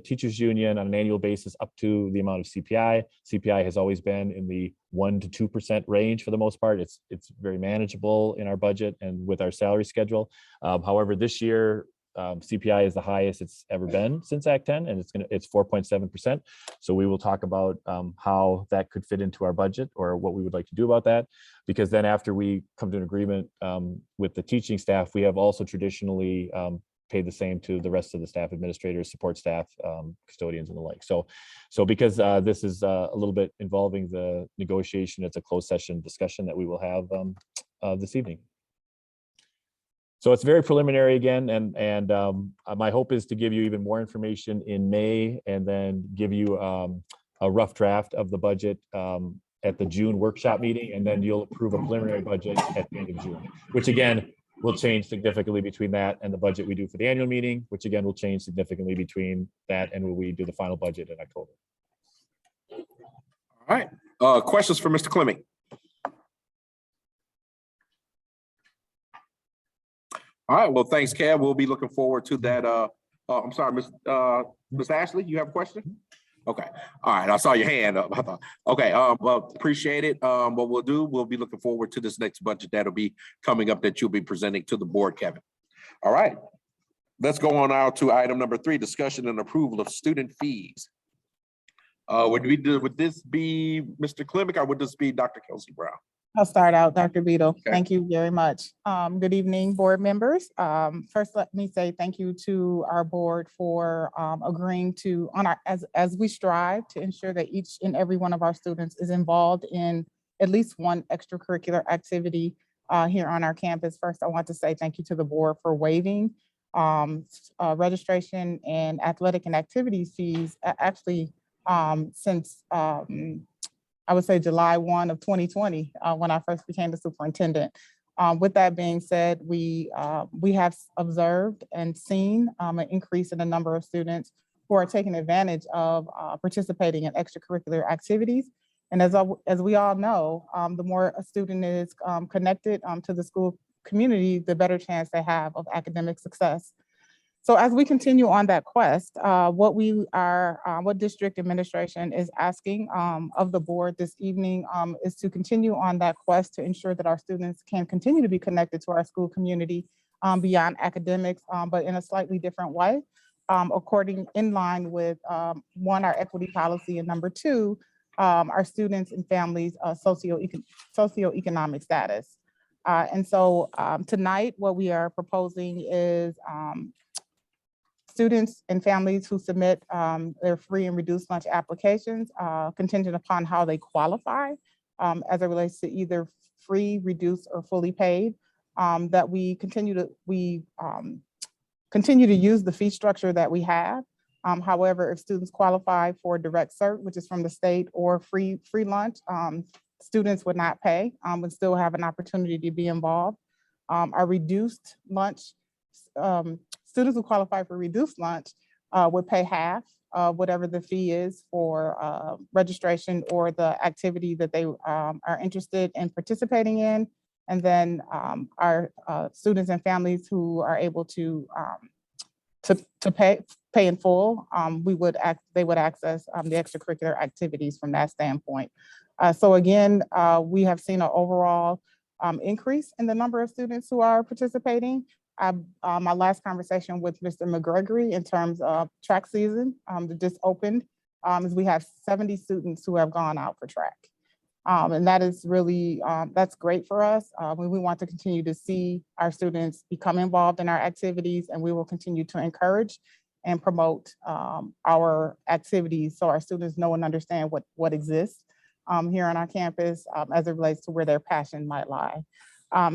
teachers union on an annual basis up to the amount of CPI. CPI has always been in the 1 to 2% range for the most part. It's very manageable in our budget and with our salary schedule. However, this year CPI is the highest it's ever been since Act 10, and it's 4.7%. So we will talk about how that could fit into our budget, or what we would like to do about that, because then after we come to an agreement with the teaching staff, we have also traditionally paid the same to the rest of the staff, administrators, support staff, custodians, and the like. So because this is a little bit involving the negotiation, it's a closed session discussion that we will have this evening. So it's very preliminary again, and my hope is to give you even more information in May, and then give you a rough draft of the budget at the June workshop meeting, and then you'll approve a preliminary budget at the end of June, which again will change significantly between that and the budget we do for the annual meeting, which again will change significantly between that and when we do the final budget in October. All right, questions for Mr. Clemming? All right, well, thanks, Kev. We'll be looking forward to that. I'm sorry, Ms. Ashley, you have a question? Okay, all right, I saw your hand up. I thought, okay, well, appreciate it. What we'll be looking forward to this next budget that'll be coming up that you'll be presenting to the board, Kevin. All right, Let's go on now to item number 3, discussion and approval of student fees. Would this be Mr. Klimick or would this be Dr. Kelsey Brown? I'll start out, Dr. Beadle. Okay. Thank you very much. Good evening, board members. First, let me say thank you to our board for agreeing to, as we strive to ensure that each and every one of our students is involved in at least one extracurricular activity here on our campus. First, I want to say thank you to the board for waiving registration and athletic and activities fees actually since I would say July 1 of 2020, when I first became the superintendent. With that being said, we have observed and seen an increase in the number of students who are taking advantage of participating in extracurricular activities. And as we all know, the more a student is connected to the school community, the better chance they have of academic success. So as we continue on that quest, what district administration is asking of the board this evening is to continue on that quest to ensure that our students can continue to be connected to our school community beyond academics, but in a slightly different way, in line with 1, our equity policy, and number 2, our students and families' socioeconomic status. And so tonight, what we are proposing is students and families who submit their free and reduced lunch applications contingent upon how they qualify as it relates to either free, reduced, or fully paid, that we continue to use the fee structure that we have. However, if students qualify for direct cert, which is from the state, or free lunch, students would not pay, would still have an opportunity to be involved. Our reduced lunch, students who qualify for reduced lunch would pay half of whatever the fee is for registration or the activity that they are interested in participating in. And then our students and families who are able to pay in full, they would access the extracurricular activities from that standpoint. So again, we have seen an overall increase in the number of students who are participating. My last conversation with Mr. McGregory in terms of track season that just opened is we have 70 students who have gone out for track. And that is really, that's great for us. We want to continue to see our students become involved in our activities, and we will continue to encourage and promote our activities so our students know and understand what exists here on our campus as it relates to where their passion might lie.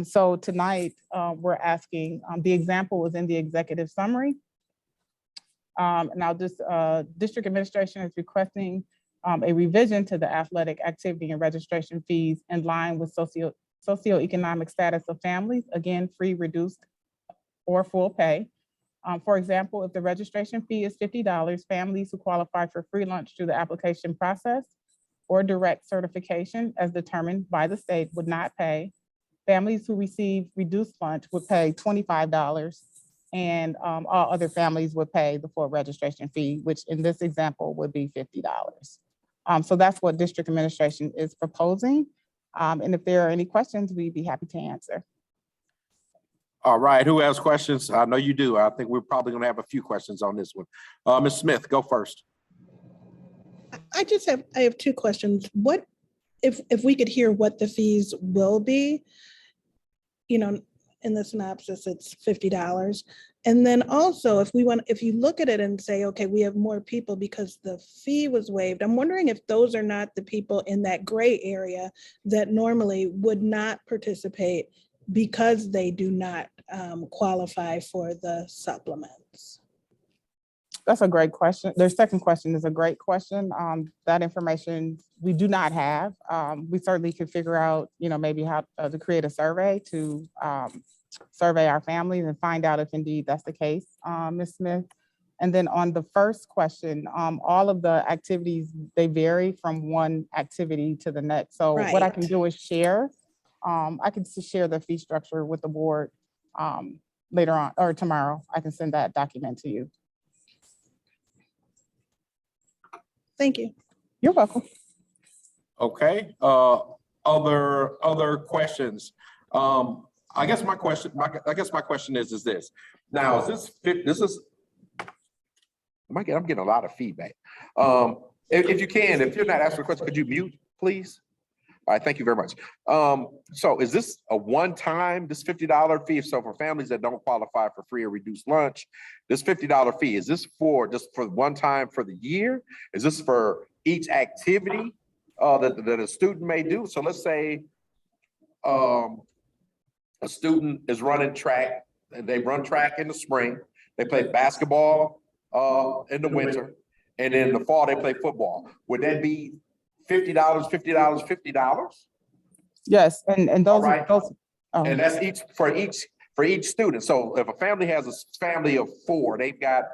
So tonight, we're asking, the example was in the executive summary. Now this district administration is requesting a revision to the athletic activity and registration fees in line with socioeconomic status of families, again, free, reduced, or full pay. For example, if the registration fee is $50, families who qualify for free lunch through the application process or direct certification as determined by the state would not pay. Families who receive reduced lunch would pay $25, and all other families would pay the full registration fee, which in this example would be $50. So that's what district administration is proposing. And if there are any questions, we'd be happy to answer. All right, who has questions? I know you do. I think we're probably gonna have a few questions on this one. Ms. Smith, go first. I have 2 questions. What, if we could hear what the fees will be, you know, in the synopsis, it's $50. And then also if you look at it and say, okay, we have more people because the fee was waived, I'm wondering if those are not the people in that gray area that normally would not participate because they do not qualify for the supplements. That's a great question. Their second question is a great question. That information we do not have. We certainly could figure out, you know, maybe how to create a survey to survey our families and find out if indeed that's the case, Ms. Smith. And then on the first question, all of the activities, they vary from one activity to the next. So what I can do is share. I can share the fee structure with the board later on or tomorrow. I can send that document to you. Thank you. You're welcome. Okay, other questions? I guess my question is this. Now, is this, I'm getting a lot of feedback. If you can, if you're not asking a question, could you mute, please? All right, thank you very much. So is this a one-time, this $50 fee? So for families that don't qualify for free or reduced lunch, this $50 fee, is this for just for one time for the year? Is this for each activity that a student may do? So let's say a student is running track, and they run track in the spring, they play basketball in the winter, and in the fall they play football. Would that be $50, $50, $50? Yes, and those, All right. those. And that's for each student. So if a family has a family of 4, they've got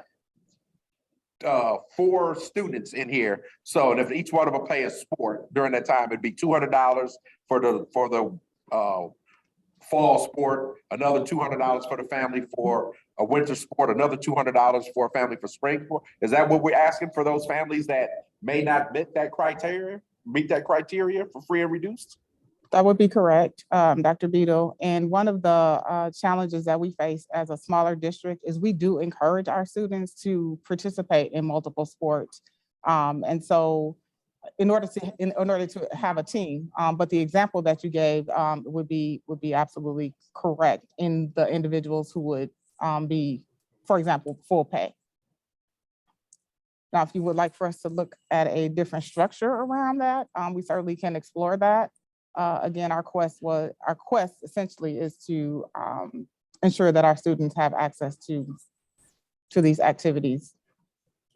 4 students in here. So if each one of them play a sport during that time, it'd be $200 for the fall sport, another $200 for the family for a winter sport, another $200 for a family for spring sport. Is that what we're asking for those families that may not meet that criteria for free and reduced? That would be correct, Dr. Beadle. And one of the challenges that we face as a smaller district is we do encourage our students to participate in multiple sports. And so in order to have a team, but the example that you gave would be absolutely correct in the individuals who would be, for example, full pay. Now, if you would like for us to look at a different structure around that, we certainly can explore that. Again, our quest essentially is to ensure that our students have access to these activities.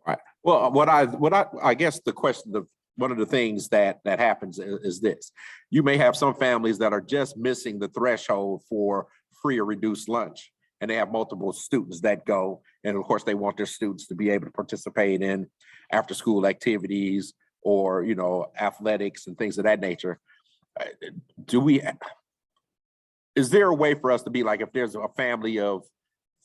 Right. Well, I guess the question of one of the things that happens is this: you may have some families that are just missing the threshold for free or reduced lunch, and they have multiple students that go, and of course they want their students to be able to participate in after school activities or athletics and things of that nature. Is there a way for us to be like, if there's a family of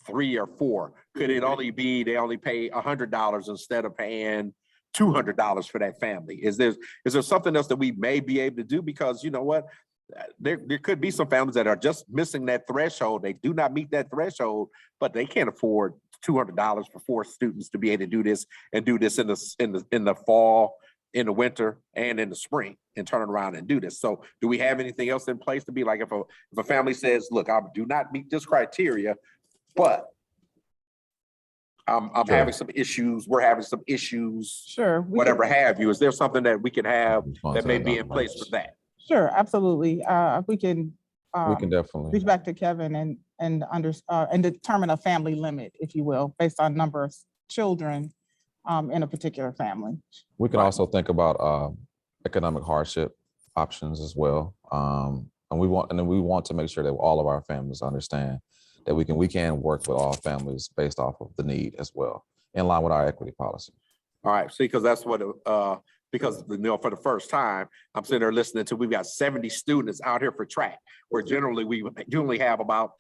3 or 4, could it only be they only pay $100 instead of paying $200 for that family? Is there something else that we may be able to do? Because you know what, there could be some families that are just missing that threshold. They do not meet that threshold, but they can't afford $200 for 4 students to be able to do this and do this in the fall, in the winter, and in the spring, and turn around and do this. So do we have anything else in place to be like, if a family says, look, I do not meet this criteria, but I'm Sure. having some issues, we're having some issues, Sure. whatever have you, is there something that we can have that may be in place for that? Sure, absolutely. We can definitely. reach back to Kevin and determine a family limit, if you will, based on number of children in a particular family. We can also think about economic hardship options as well. And we want to make sure that all of our families understand that we can work with all families based off of the need as well, in line with our equity policy. All right, see, because that's what, because for the first time, I'm sitting there listening to, we've got 70 students out here for track, where generally we only have about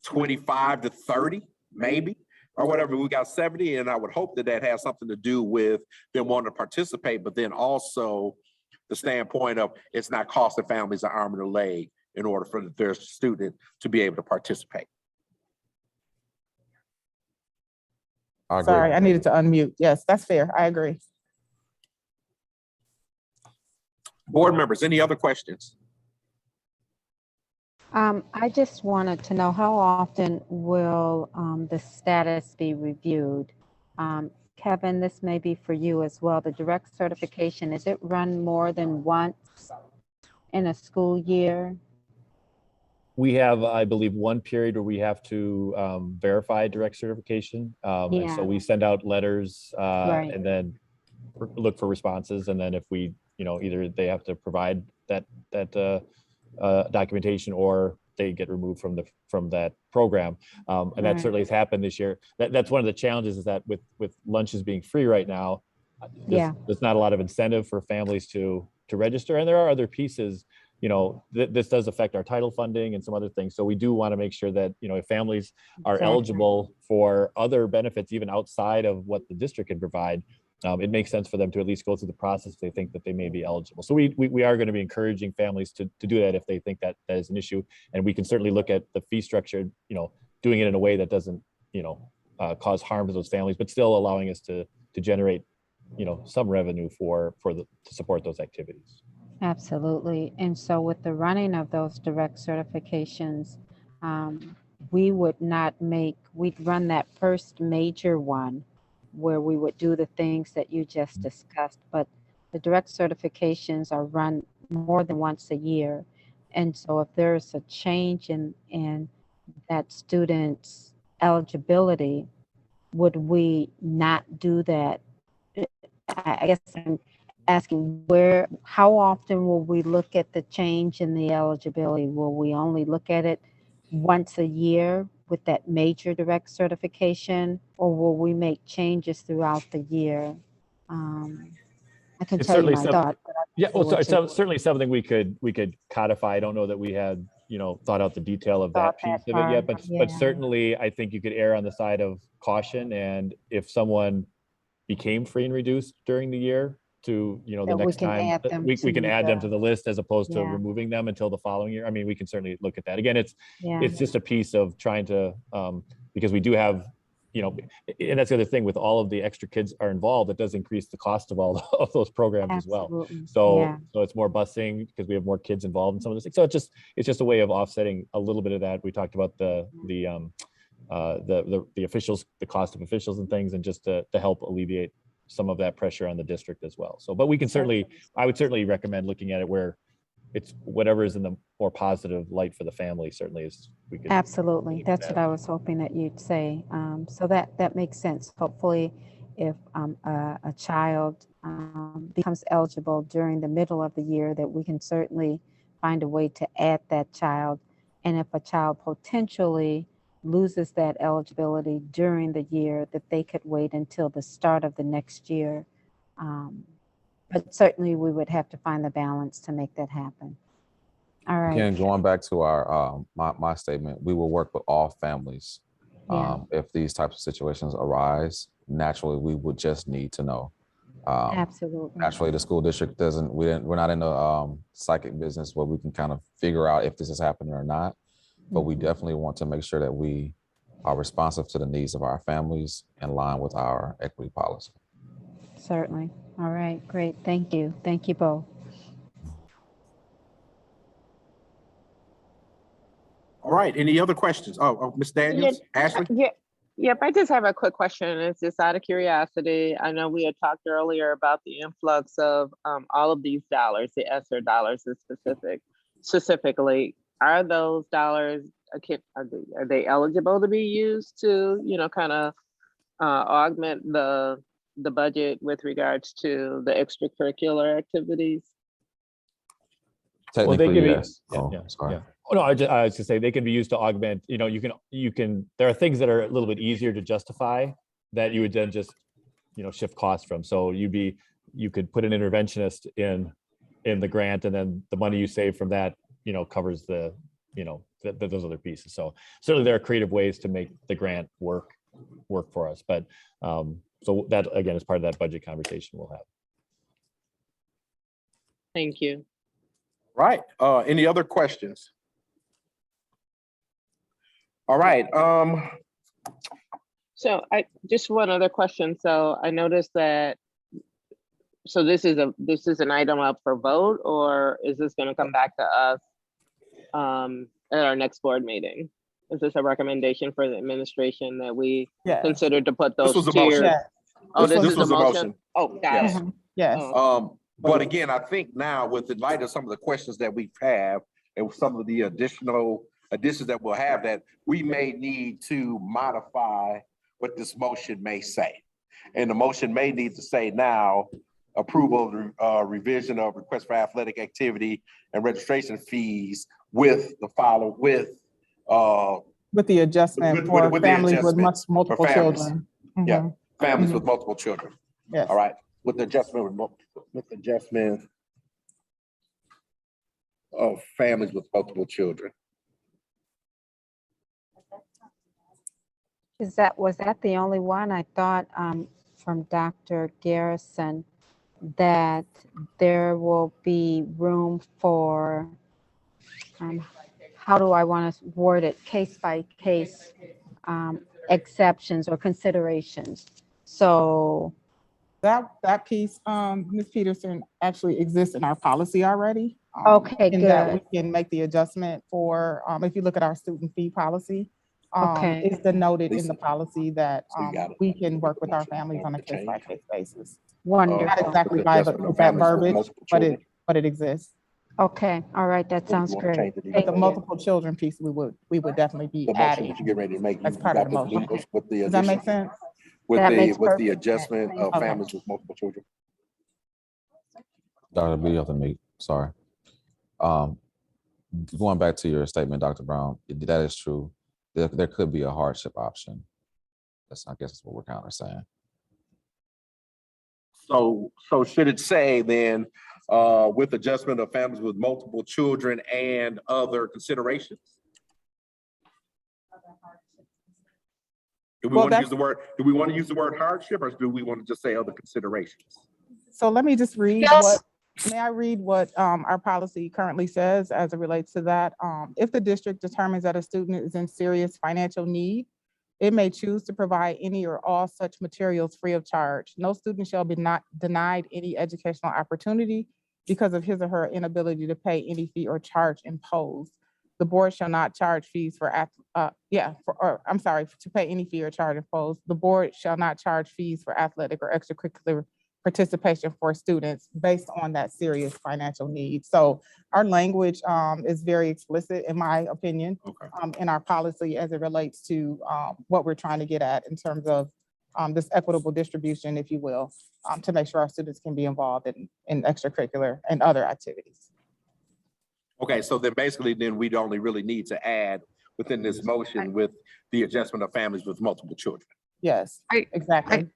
25 to 30, maybe, or whatever. We got 70, and I would hope that has something to do with them wanting to participate, but then also the standpoint of it's not costing families an arm and a leg in order for their student to be able to participate. I agree. Sorry, I needed to unmute. Yes, that's fair. I agree. Board members, any other questions? I just wanted to know, how often will the status be reviewed? Kevin, this may be for you as well. The direct certification, is it run more than once in a school year? We have, I believe, one period where we have to verify direct certification. And so we send out letters Right. and then look for responses. And then if we, either they have to provide that documentation, or they get removed from that program. And that Right. certainly has happened this year. That's one of the challenges, is that with lunches being free right now, there's not a lot of incentive for families to register. And there are other pieces. This does affect our title funding and some other things. So we do want to make sure that, if families are eligible for other benefits, even outside of what the district can provide, it makes sense for them to at least go through the process if they think that they may be eligible. So we are going to be encouraging families to do that if they think that that is an issue. And we can certainly look at the fee structure, doing it in a way that doesn't, cause harm to those families, but still allowing us to generate, some revenue to support those activities. Absolutely. And so with the running of those direct certifications, we would not we'd run that first major one where we would do the things that you just discussed, but the direct certifications are run more than once a year. And so if there's a change in that student's eligibility, would we not do that? I guess I'm asking how often will we look at the change in the eligibility? Will we only look at it once a year with that major direct certification, or will we make changes throughout the year? I can tell you my thought. Yeah, well, so it's certainly something we could codify. I don't know that we had, thought out the detail of that piece of it yet, but certainly I think you could err on the side of caution. And if someone became free and reduced during the year, to the next time we can add them to the list as opposed to removing them until the following year. I mean, we can certainly look at that. Again, it's just a piece of trying to because we do have, and that's the other thing, with all of the extra kids are involved, it does increase the cost of all of those programs as well. So it's more busing because we have more kids involved in some of this things. So it's just a way of offsetting a little bit of that. We talked about the officials, the cost of officials and things, and just to help alleviate some of that pressure on the district as well. So, but we can I would certainly recommend looking at it where it's whatever is in the more positive light for the family. Certainly is. We could absolutely. That's what I was hoping that you'd say. So that makes sense. Hopefully, if a child becomes eligible during the middle of the year, that we can certainly find a way to add that child. And if a child potentially loses that eligibility during the year, that they could wait until the start of the next year. But certainly we would have to find the balance to make that happen. All right. Again, going back to our my statement, we will work with all families. If these types of situations arise, naturally we would just need to know. Absolutely. Naturally, the school district we're not in the psychic business where we can kind of figure out if this is happening or not. But we definitely want to make sure that we are responsive to the needs of our families in line with our equity policy. Certainly. All right, great. Thank you. Thank you both. All right, any other questions? Oh, Ms. Daniels, Ashley? Yep, I just have a quick question. It's just out of curiosity. I know we had talked earlier about the influx of all of these dollars, the Esser dollars specifically. Are those dollars, are they eligible to be used to, kind of augment the budget with regards to the extracurricular activities? Technically, yes. Sorry. Oh, no, I was going to say they can be used to augment, you can, there are things that are a little bit easier to justify that you would then just, shift costs from. So you could put an interventionist in the grant, and then the money you save from that, covers the, those other pieces. So certainly there are creative ways to make the grant work for us. But so that, again, is part of that budget conversation we'll have. Thank you. Right. Any other questions? All right. So just one other question. So I noticed that, so this is an item up for vote, or is this going to come back to us at our next board meeting? Is this a recommendation for the administration that we consider to put those tiers? Oh, this is a motion. Oh, got it. Yes. But again, I think now with the light of some of the questions that we have and some of the additional additions that we'll have, that we may need to modify what this motion may say. And the motion may need to say now, approval of revision of request for athletic activity and registration fees with the the adjustment for families with multiple children. Yeah, families with multiple children. Yes. All right, with the adjustment of families with multiple children. Was that the only one? I thought from Dr. Garrison that there will be room for, how do I want to word it, case by case exceptions or considerations. So, That piece, Ms. Peterson, actually exists in our policy already. Okay, in that we good. can make the adjustment for, if you look at our student fee policy, Okay. it's denoted in the policy that So you got it. we can work with our Motion families on a to change. case-by-case basis. Wonderful. Not exactly With by adjustment of with that families with verbiage, multiple but children. it exists. Okay, all right, that What do you sounds want to great. change it to? Thank The you. multiple children piece, we would definitely be The motion adding that you get ready to make. as you part of got the with motion. with the Does that make addition, sense? That makes with the perfect adjustment sense. of Okay. families with multiple children. Dr. B, you have to meet, sorry. Going back to your statement, Dr. Brown, that is true. There could be a hardship option. I guess that's what we're kind of saying. So should it say then, with adjustment of families with multiple children and other considerations? Do we Well, want to use the word, hardship, or do we want to just say other considerations? So let me just read Yes. may I read what our policy currently says as it relates to that? If the district determines that a student is in serious financial need, it may choose to provide any or all such materials free of charge. No student shall be not denied any educational opportunity because of his or her inability to pay any fee or charge imposed. The board shall not charge fees to pay any fee or charge imposed. The board shall not charge fees for athletic or extracurricular participation for students based on that serious financial need. So our language is very explicit, in my opinion, in our policy as it relates to what we're trying to get at in terms of this equitable distribution, if you will, to make sure our students can be involved in extracurricular and other activities. Okay, so then basically we'd only really need to add within this motion with the adjustment of families with multiple children. Yes, exactly.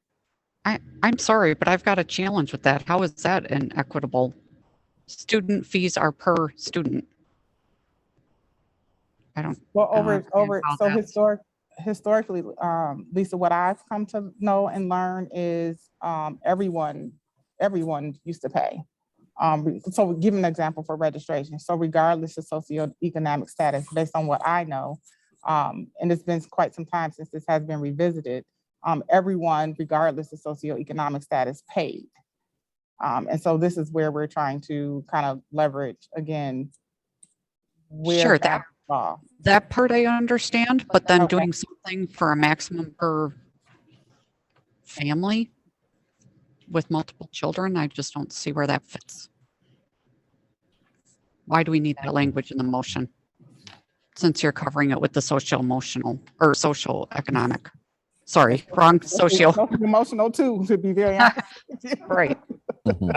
I'm sorry, but I've got a challenge with that. How is that inequitable? Student fees are per student. I don't. Well, I don't understand how that's- historically, Lisa, what I've come to know and learn is everyone used to pay. So give an example for registration. So regardless of socioeconomic status, based on what I know, and it's been quite some time since this has been revisited, everyone, regardless of socioeconomic status, paid. And so this is where we're trying to kind of leverage again. Sure, that part I understand, but then Okay. doing something for a maximum per family with multiple children, I just don't see where that fits. Why do we need that language in the motion? Since you're covering it with the social emotional or social economic. Sorry, wrong socio. Emotional too, to be very honest. Right.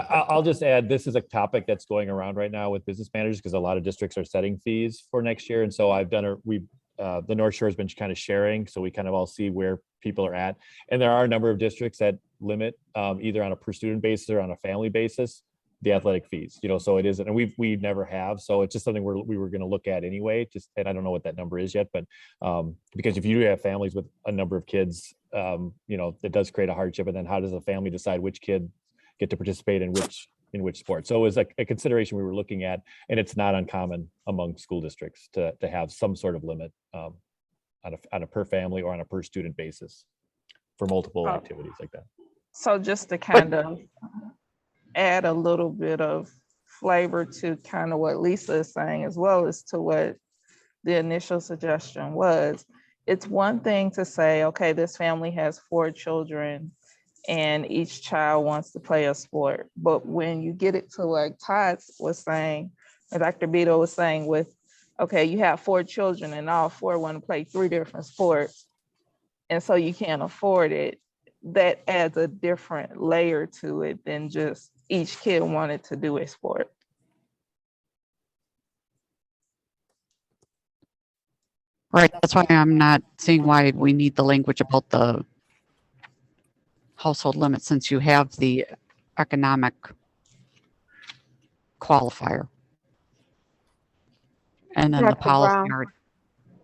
I'll just add, this is a topic that's going around right now with business managers because a lot of districts are setting fees for next year. And so the North Shore has been kind of sharing, so we kind of all see where people are at. And there are a number of districts that limit either on a per student basis or on a family basis, the athletic fees, so it isn't, and we never have. So it's just something we were going to look at anyway, and I don't know what that number is yet, but because if you do have families with a number of kids, that does create a hardship. And then how does a family decide which kid get to participate in which sport? So it was a consideration we were looking at, and it's not uncommon among school districts to have some sort of limit on a per family or on a per student basis for multiple activities like that. So just to kind of add a little bit of flavor to kind of what Lisa is saying, as well as to what the initial suggestion was, it's one thing to say, okay, this family has 4 children and each child wants to play a sport. But when you get it to like Todd was saying, or Dr. Beto was saying with, okay, you have 4 children and all 4 want to play 3 different sports, and so you can't afford it, that adds a different layer to it than just each kid wanted to do a sport. Right. That's why I'm not seeing why we need the language about the household limit, since you have the economic qualifier. And then the Dr. policy.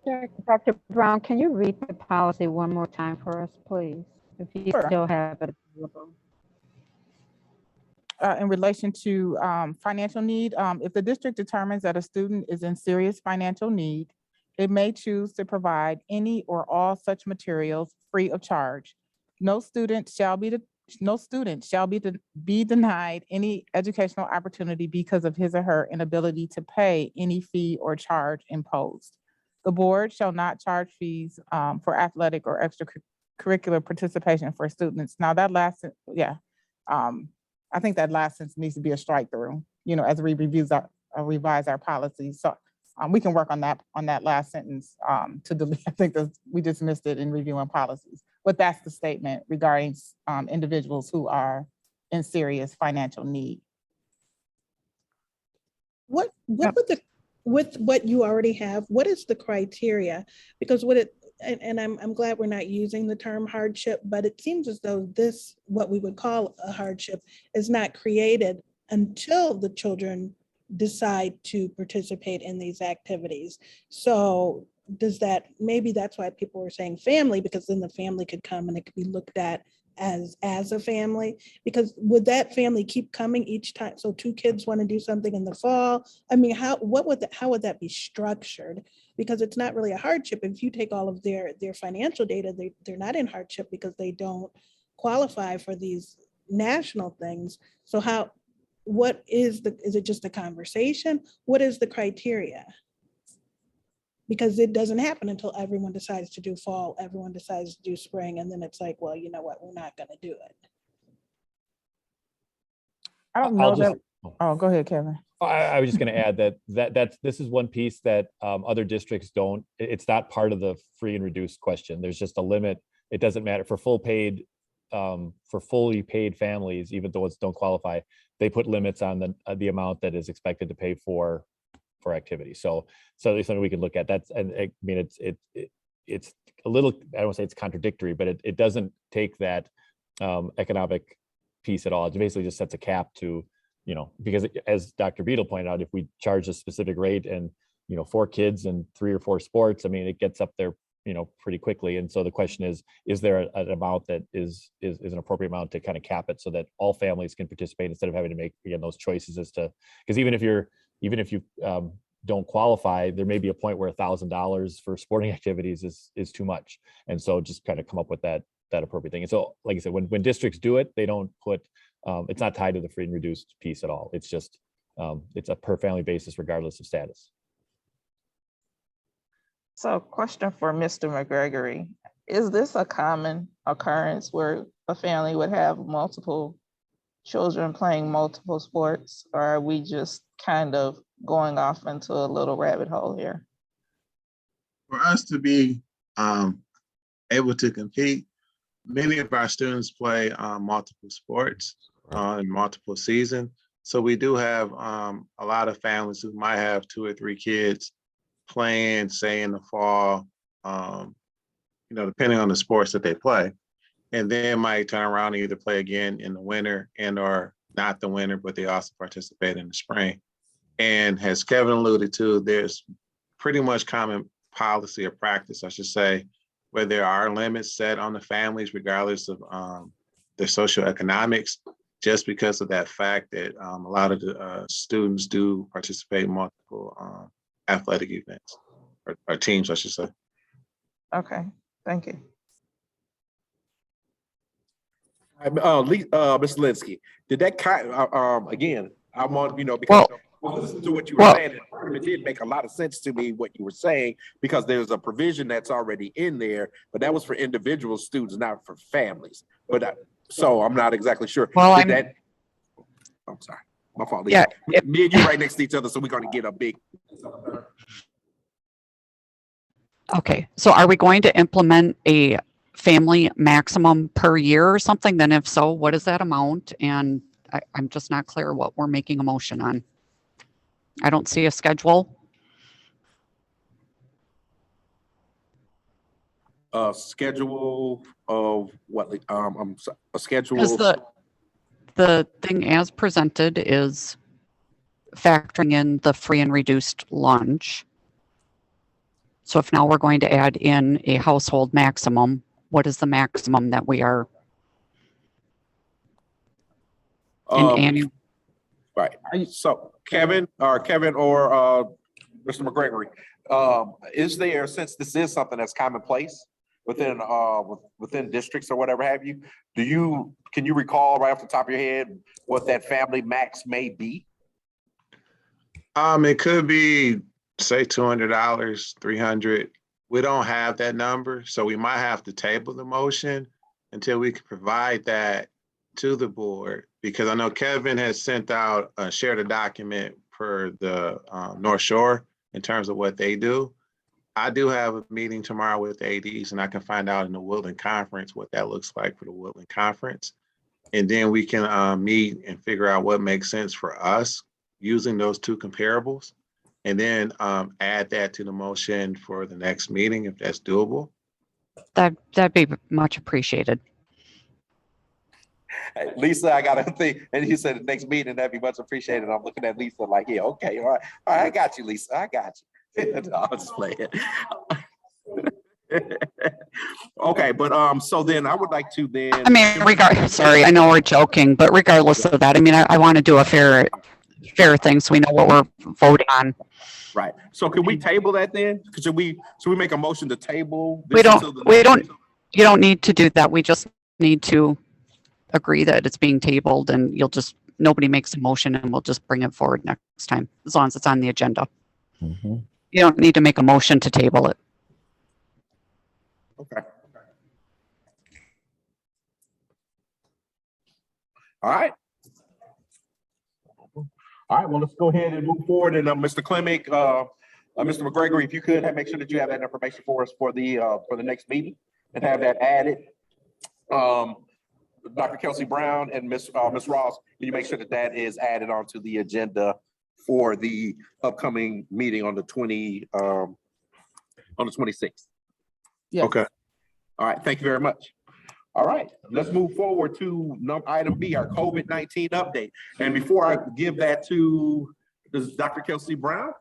Brown. Dr. Brown, can you read the policy one more time for us, please? If you Sure. still have it In relation to financial need, if the district determines that a student is in serious financial need, it may choose to provide any or all such materials free of charge. No student shall be denied any educational opportunity because of his or her inability to pay any fee or charge imposed. The board shall not charge fees for athletic or extracurricular participation for students. Now that last, I think that last sentence needs to be a strike through, as we revise our policies. So we can work on that last sentence to delete. I think we just missed it in reviewing policies, but that's the statement regarding individuals who are in serious financial need. What would with what you already have, what is the criteria? Because and I'm glad we're not using the term hardship, but it seems as though this, what we would call a hardship, is not created until the children decide to participate in these activities. So maybe that's why people were saying family, because then the family could come and it could be looked at as a family, because would that family keep coming each time? So 2 kids want to do something in the fall. I mean, how would that be structured? Because it's not really a hardship. If you take all of their financial data, they're not in hardship because they don't qualify for these national things. So is it just a conversation? What is the criteria? Because it doesn't happen until everyone decides to do fall, everyone decides to do spring, and then it's like, well, you know what, we're not going to do it. I don't know Oh, go ahead, Kevin. I was just going to add that this is one piece that other districts don't. It's not part of the free and reduced question. There's just a limit. It doesn't matter for fully paid families, even though don't qualify. They put limits on the amount that is expected to pay for activity. So there's something we can look at. That's, and I mean, it's a little, I don't want to say it's contradictory, but it doesn't take that economic piece at all. It basically just sets a cap to, because as Dr. Beadle pointed out, if we charge a specific rate and, 4 kids and 3 or 4 sports, I mean, it gets up there, pretty quickly. And so the question is there an amount that is an appropriate amount to kind of cap it so that all families can participate instead of having to make, again, those choices as to, because even if you don't qualify, there may be a point where $1,000 for sporting activities is too much. And so just kind of come up with that appropriate thing. And so, like I said, when districts do it, they don't put, it's not tied to the free and reduced piece at all. It's just, it's a per family basis, regardless of status. So question for Mr. McGregory, is this a common occurrence where a family would have multiple children playing multiple sports, or are we just kind of going off into a little rabbit hole here? For us to be able to compete, many of our students play multiple sports in multiple seasons. So we do have a lot of families who might have 2 or 3 kids playing, say in the fall, depending on the sports that they play, and then might turn around and either play again in the winter and or not the winter, but they also participate in the spring. And as Kevin alluded to, there's pretty much common policy or practice, I should say, where there are limits set on the families, regardless of their socioeconomics, just because of that fact that a lot of the students do participate in multiple athletic events or teams, I should say. Okay, thank you. Mr. Linsky, did that again? I want because listen to what you were saying. It did make a lot of sense to me what you were saying, because there's a provision that's already in there, but that was for individual students, not for families. But so I'm not exactly sure. Well, I'm sorry, my fault. Yeah, me and you right next to each other, so we're going to get a big. Okay, so are we going to implement a family maximum per year or something? Then if so, what is that amount? And I'm just not clear what we're making a motion on. I don't see a schedule. Schedule of what? A schedule. Because the thing as presented is factoring in the free and reduced lunch. So if now we're going to add in a household maximum, what is the maximum that we are annual. Right. So Kevin or Mr. McGregory, is there, since this is something that's commonplace within within districts or whatever have you, can you recall right off the top of your head what that family max may be? It could be, say, $200, $300. We don't have that number, so we might have to table the motion until we can provide that to the board, because I know Kevin has sent out, shared a document per the North Shore in terms of what they do. I do have a meeting tomorrow with ADs, and I can find out in the Woodland Conference what that looks like for the Woodland Conference. And then we can meet and figure out what makes sense for us using those two comparables, and then add that to the motion for the next meeting if that's doable. That'd be much appreciated. Lisa, I got a thing, and you said the next meeting, that'd be much appreciated. I'm looking at Lisa like, yeah, okay, all right, I got you, Lisa, I got you. No, I'm just playing. Okay, but so then I would like to then. I mean, sorry, I know we're joking, but regardless of that, I mean, I want to do a fair thing so we know what we're voting on. Right. So can we table that then? Should we make a motion to table? You don't need to do that. We just need to agree that it's being tabled, and nobody makes a motion, and we'll just bring it forward next time, as long as it's on the agenda. Mm-hmm. You don't need to make a motion to table it. Okay. All right. All right, well, let's go ahead and move forward. And Mr. Clemick, Mr. McGregory, if you could make sure that you have that information for us for the next meeting and have that added. Dr. Kelsey Brown and Ms. Ross, can you make sure that that is added onto the agenda for the upcoming meeting on the 26th? Yes. Okay. All right, thank you very much. All right, let's move forward to item B, our COVID-19 update. And before I give that to Dr. Kelsey Brown,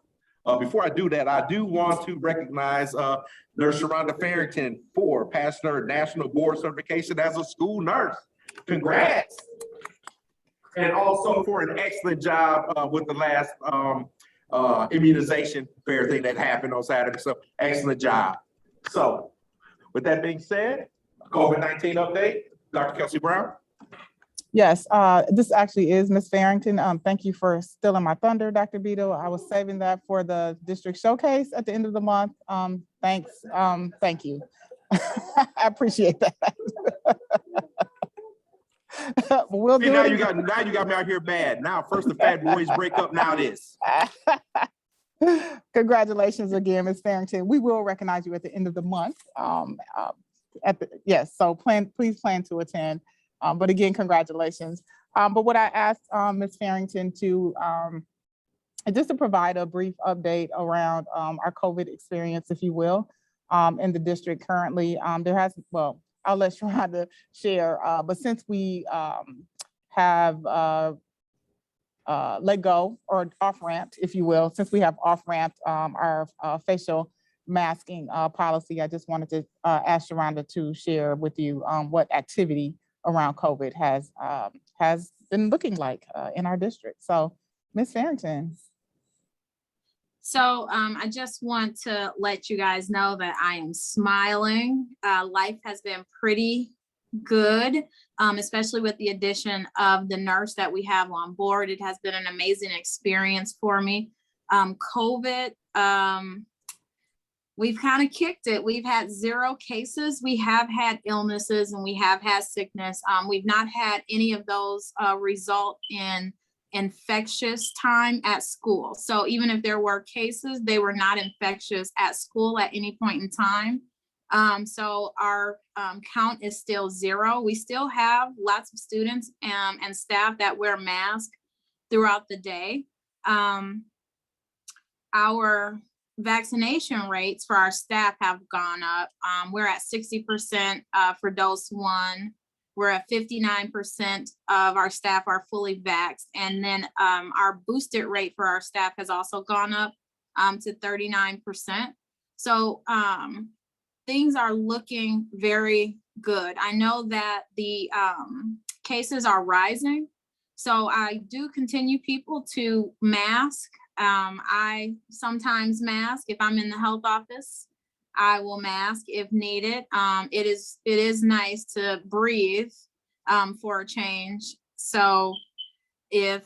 before I do that, I do want to recognize Nurse Sharonda Farrington for passing her National Board Certification as a school nurse. Congrats. And also for an excellent job with the last immunization fair thing that happened on Saturday. So excellent job. So with that being said, COVID-19 update, Dr. Kelsey Brown. Yes, this actually is Ms. Farrington. Thank you for stealing my thunder, Dr. Beto. I was saving that for the district showcase at the end of the month. Thanks. Thank you. I appreciate that. We'll do now it. you got me out here bad. Now first the Fat Boys break up, now this. Congratulations again, Ms. Farrington. We will recognize you at the end of the month. Yes, so please plan to attend. But again, congratulations. But what I asked Ms. Farrington to just to provide a brief update around our COVID experience, if you will, in the district currently. I'll let Sharonda share. But since we have let go or off-ramped, if you will, since we have off-ramped our facial masking policy, I just wanted to ask Sharonda to share with you what activity around COVID has been looking like in our district. So, Ms. Farrington. So I just want to let you guys know that I am smiling. Life has been pretty good, especially with the addition of the nurse that we have on board. It has been an amazing experience for me. COVID, we've kind of kicked it. We've had 0 cases. We have had illnesses and we have had sickness. We've not had any of those result in infectious time at school. So even if there were cases, they were not infectious at school at any point in time. So our count is still 0. We still have lots of students and staff that wear masks throughout the day. Our vaccination rates for our staff have gone up. We're at 60% for dose 1. We're at 59% of our staff are fully vaxxed. And then our boosted rate for our staff has also gone up to 39%. So things are looking very good. I know that the cases are rising. So I do continue people to mask. I sometimes mask if I'm in the health office. I will mask if needed. It is nice to breathe for a change. So if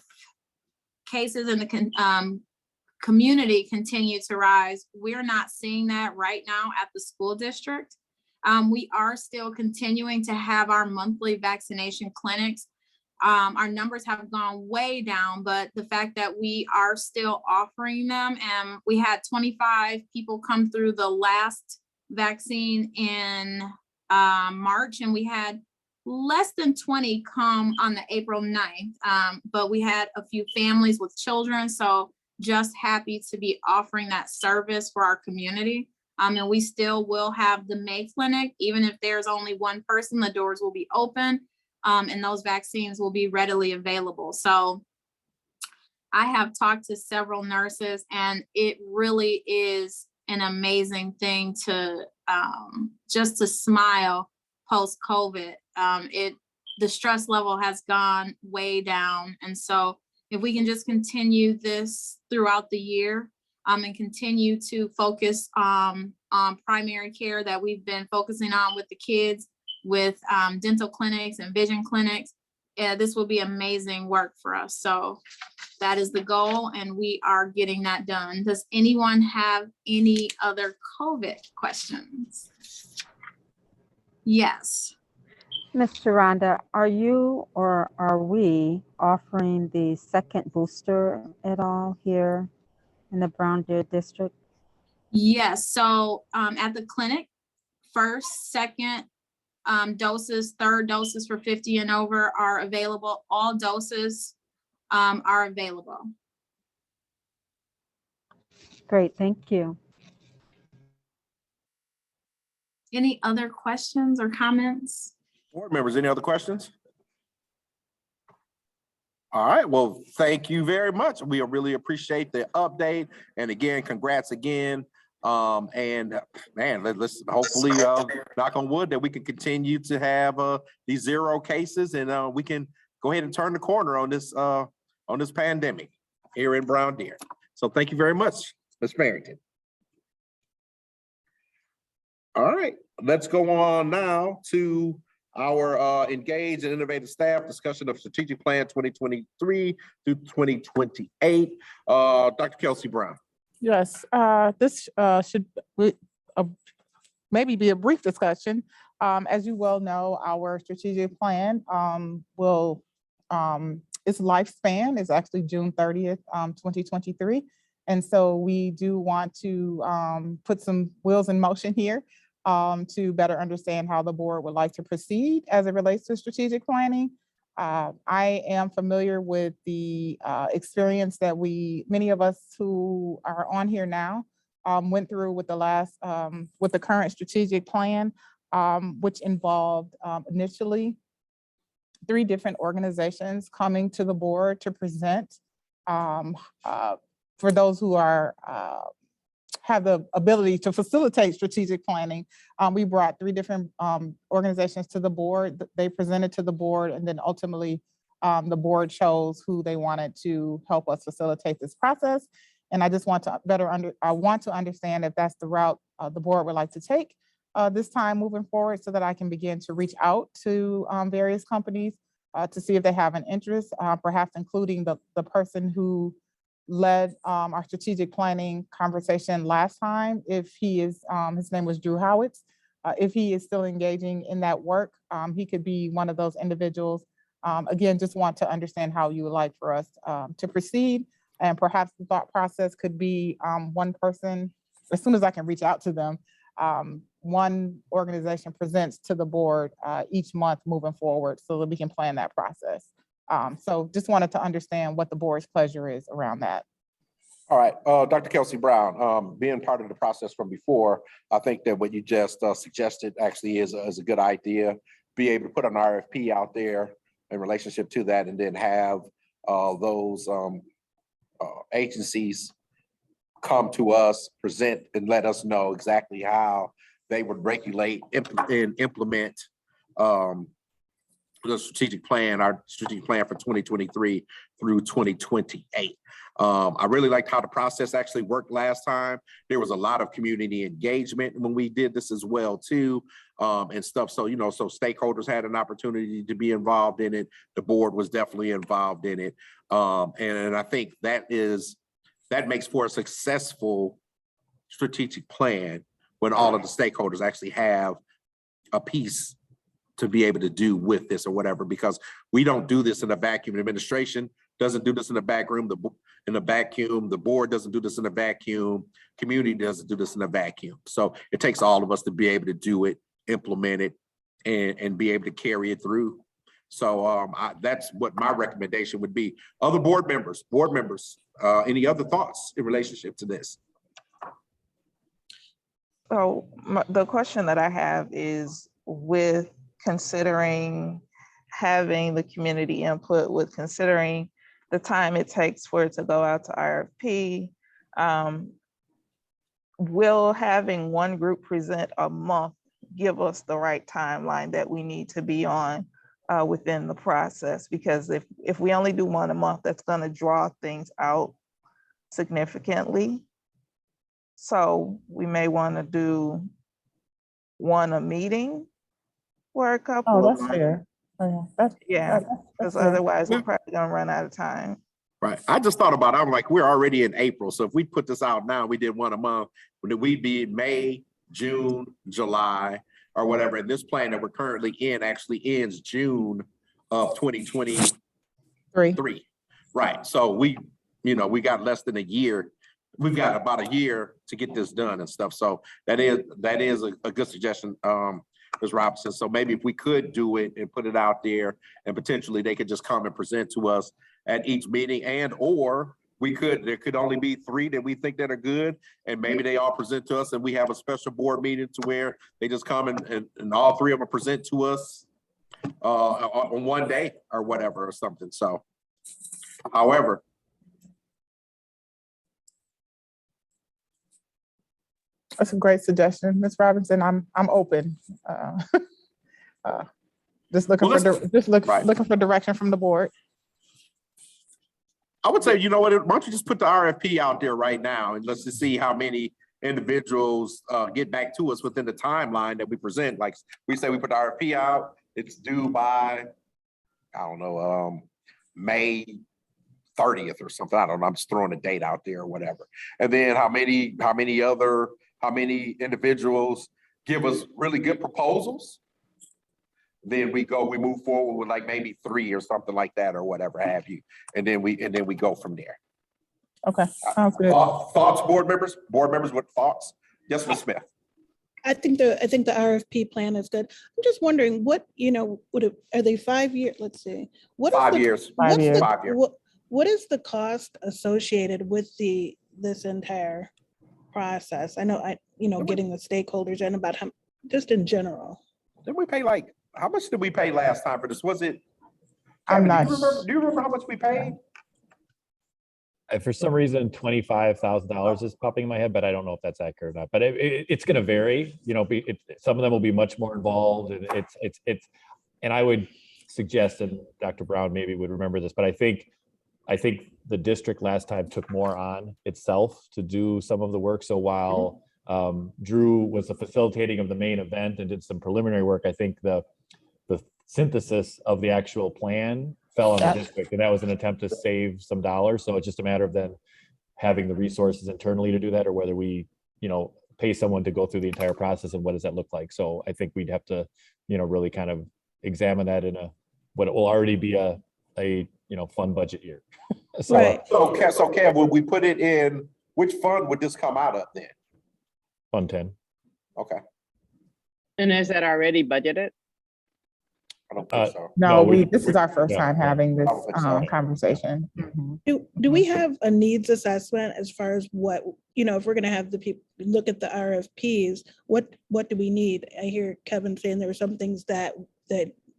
cases in the community continue to rise, we're not seeing that right now at the school district. We are still continuing to have our monthly vaccination clinics. Our numbers have gone way down, but the fact that we are still offering them, and we had 25 people come through the last vaccine in March, and we had less than 20 come on the April 9th. But we had a few families with children, so just happy to be offering that service for our community. And we still will have the May clinic, even if there's only one person, the doors will be open. And those vaccines will be readily available. So I have talked to several nurses, and it really is an amazing thing to just to smile post-COVID. The stress level has gone way down. And so if we can just continue this throughout the year and continue to focus on primary care that we've been focusing on with the kids, with dental clinics and vision clinics, this will be amazing work for us. So that is the goal, and we are getting that done. Does anyone have any other COVID questions? Yes. Ms. Sharonda, are you or are we offering the second booster at all here in the Brown Deer District? Yes, so at the clinic, first, second doses, third doses for 50 and over are available. All doses are available. Great, thank you. Any other questions or comments? Board members, any other questions? All right, well, thank you very much. We really appreciate the update. And again, congrats again. And man, let's hopefully knock on wood that we can continue to have these 0 cases, and we can go ahead and turn the corner on this pandemic here in Brown Deer. So thank you very much, Ms. Barrington. All right, let's go on now to our engaged and innovative staff discussion of strategic plan 2023 through 2028. Dr. Kelsey Brown. Yes, this should maybe be a brief discussion. As you well know, our strategic plan its lifespan is actually June 30th, 2023. And so we do want to put some wheels in motion here to better understand how the board would like to proceed as it relates to strategic planning. I am familiar with the experience that many of us who are on here now went through with the current strategic plan, which involved initially 3 different organizations coming to the board to present. For those who have the ability to facilitate strategic planning, we brought 3 different organizations to the board. They presented to the board, and then ultimately the board chose who they wanted to help us facilitate this process. And I just want to understand if that's the route the board would like to take this time moving forward, so that I can begin to reach out to various companies to see if they have an interest, perhaps including the person who led our strategic planning conversation last time. If he is, his name was Drew Howitz. If he is still engaging in that work, he could be one of those individuals. Again, just want to understand how you would like for us to proceed. And perhaps the thought process could be one person, as soon as I can reach out to them, one organization presents to the board each month moving forward, so that we can plan that process. So just wanted to understand what the board's pleasure is around that. All right, Dr. Kelsey Brown, being part of the process from before, I think that what you just suggested actually is a good idea. Be able to put an RFP out there in relationship to that, and then have those agencies come to us, present, and let us know exactly how they would regulate and implement the strategic plan, our strategic plan for 2023 through 2028. I really liked how the process actually worked last time. There was a lot of community engagement when we did this as well too, and stuff. So, you know, so stakeholders had an opportunity to be involved in it. The board was definitely involved in it. And I think that makes for a successful strategic plan when all of the stakeholders actually have a piece to be able to do with this or whatever, because we don't do this in a vacuum. Administration doesn't do this in a back room, in a vacuum. The board doesn't do this in a vacuum. Community doesn't do this in a vacuum. So it takes all of us to be able to do it, implement it, and be able to carry it through. So that's what my recommendation would be. Other board members, any other thoughts in relationship to this? So the question that I have is, with considering having the community input, with considering the time it takes for it to go out to RFP, will having one group present a month give us the right timeline that we need to be on within the process? Because if we only do one a month, that's going to draw things out significantly. So we may want to do one a meeting for a couple of months. Fair. Yeah, because otherwise we're probably gonna run out of time. Right. I just thought about it. I'm like, we're already in April. So if we put this out now, we did one a month, would we be May, June, July, or whatever? And this plan that we're currently in actually ends June of 2023. Right. So we got less than a year. We've got about a year to get this done and stuff. So that is a good suggestion, Ms. Robinson. So maybe if we could do it and put it out there, and potentially they could just come and present to us at each meeting, or there could only be 3 that we think that are good, and maybe they all present to us and we have a special board meeting to where they just come and all 3 of them present to us on one day or whatever or something. So, however, that's a great suggestion, Ms. Robinson. I'm open. Just looking for direction from the board. I would say, you know what, why don't you just put the RFP out there right now, and let's just see how many individuals get back to us within the timeline that we present. Like we say, we put the RFP out, it's due by, I don't know, May 30th or something. I don't know, I'm just throwing a date out there or whatever. And then how many individuals give us really good proposals. Then we move forward with like maybe 3 or something like that or whatever have you. And then we go from there. Okay, sounds good. Thoughts, board members? Board members with thoughts? Yes, Ms. Smith. I think the RFP plan is good. I'm just wondering what, are they 5 years? Let's see. What is 5 years. 5 years. 5 years. What is the cost associated with this entire process? I know getting the stakeholders in about how, just in general. Didn't we pay how much did we pay last time for this? Was it? I'm not. Do you remember how much we paid? For some reason, $25,000 is popping in my head, but I don't know if that's accurate or not. But it's going to vary. Some of them will be much more involved, and and I would suggest, and Dr. Brown maybe would remember this, but I think the district last time took more on itself to do some of the work. So while Drew was the facilitating of the main event and did some preliminary work, I think the synthesis of the actual plan fell on the district, and that was an attempt to save some dollars. So it's just a matter of then having the resources internally to do that, or whether we, pay someone to go through the entire process, and what does that look like? So I think we'd have to, really kind of examine that in what will already be a fun budget year. So, right. So Kev, would we put it in, which fund would this come out of then? Fund 10. Okay. And is that already budgeted? I don't think so. No, this is our first time having this I don't think so. conversation. Do we have a needs assessment as far as what, if we're going to have the people look at the RFPs, what do we need? I hear Kevin saying there were some things that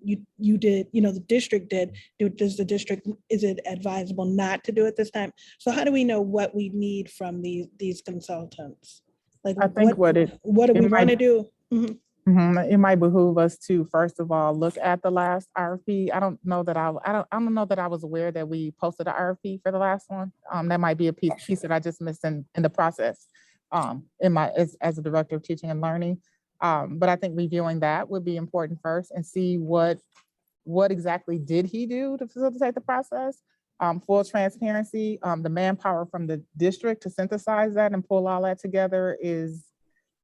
you did, the district did. Is it advisable not to do it this time? So how do we know what we need from these consultants? Like, I think what do we want to do? It might behoove us to, first of all, look at the last RFP. I don't know that I don't know that I was aware that we posted an RFP for the last one. That might be a piece that I just missed in the process, as a director of teaching and learning. But I think reviewing that would be important first and see what exactly did he do to facilitate the process. Full transparency, the manpower from the district to synthesize that and pull all that together is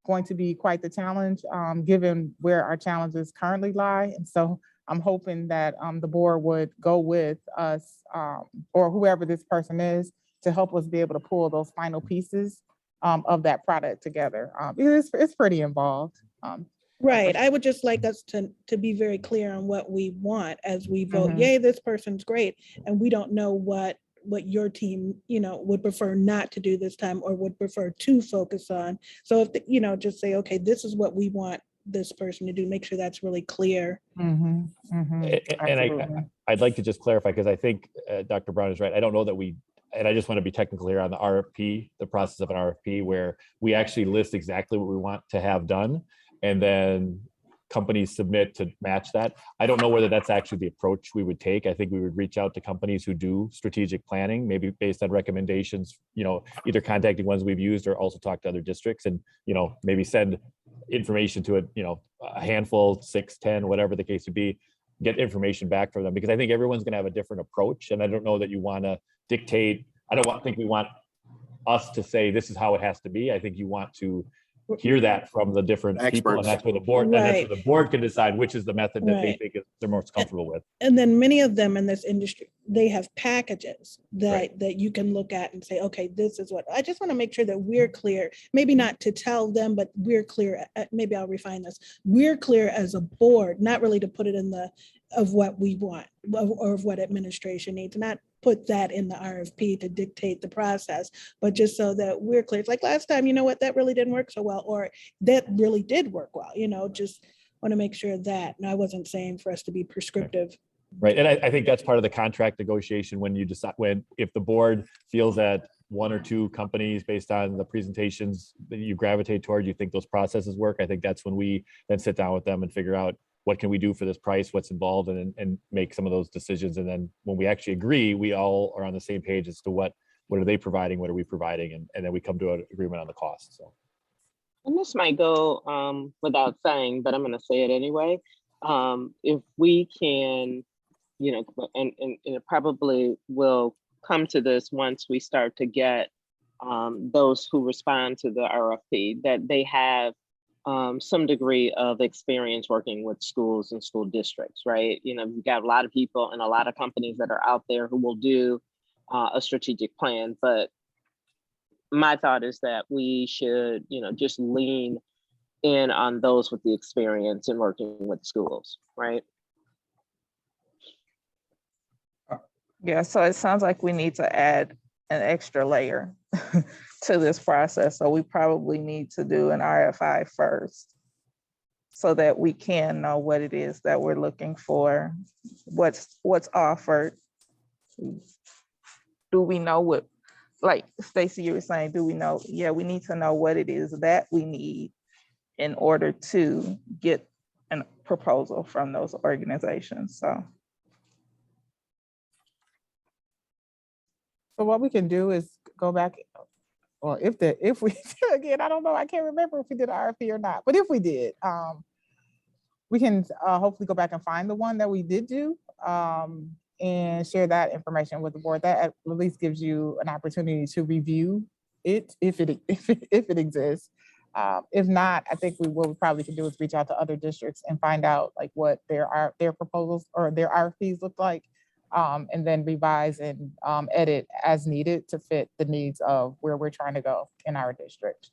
going to be quite the challenge, given where our challenges currently lie. And so I'm hoping that the board would go with us, or whoever this person is, to help us be able to pull those final pieces of that product together. It's pretty involved. Right. I would just like us to be very clear on what we want as we vote. Yay, this person's great. And we don't know what your team, would prefer not to do this time or would prefer to focus on. So if, just say, okay, this is what we want this person to do, make sure that's really clear. And I'd like to just clarify, because I think Dr. Brown is right. I don't know that and I just want to be technical here on the RFP, the process of an RFP, where we actually list exactly what we want to have done, and then companies submit to match that. I don't know whether that's actually the approach we would take. I think we would reach out to companies who do strategic planning, maybe based on recommendations, either contacting ones we've used or also talk to other districts, and, maybe send information to a handful, 6, 10, whatever the case would be, get information back from them, because I think everyone's going to have a different approach. And I don't know that you want to dictate. Think we want us to say, this is how it has to be. I think you want to hear that from the different people, and that's where the board, and that's where the board can decide which is the method that they think they're most comfortable with. And then many of them in this industry, they have packages that you can look at and say, okay, this is what I just want to make sure that we're clear. Maybe not to tell them, but we're clear. Maybe I'll refine this. We're clear as a board, not really to put it in of what we want or of what administration needs, not put that in the RFP to dictate the process, but just so that we're clear. It's like last time, that really didn't work so well, or that really did work well, just want to make sure that, and I wasn't saying for us to be prescriptive. Right, and I think that's part of the contract negotiation when you decide, if the board feels that one or two companies, based on the presentations that you gravitate toward, you think those processes work, I think that's when we then sit down with them and figure out what can we do for this price, what's involved, and make some of those decisions. And then when we actually agree, we all are on the same page as to what are they providing, what are we providing, and then we come to an agreement on the cost. So, and this might go without saying, but I'm going to say it anyway. If we can, and it probably will come to this once we start to get those who respond to the RFP, that they have some degree of experience working with schools and school districts, right? You've got a lot of people and a lot of companies that are out there who will do a strategic plan. But my thought is that we should, just lean in on those with the experience in working with schools, right? Yeah, so it sounds like we need to add an extra layer to this process. So we probably need to do an RFI first so that we can know what it is that we're looking for, what's offered. Do we know what, like Stacey, you were saying, do we know? Yeah, we need to know what it is that we need in order to get a proposal from those organizations. So what we can do is go back, or if we again, I don't know, I can't remember if we did an RFP or not, but if we did, we can hopefully go back and find the one that we did do, and share that information with the board. That at least gives you an opportunity to review it if it exists. If not, I think what we probably can do is reach out to other districts and find out like what their proposals or their RFPs look like. And then revise and edit as needed to fit the needs of where we're trying to go in our district.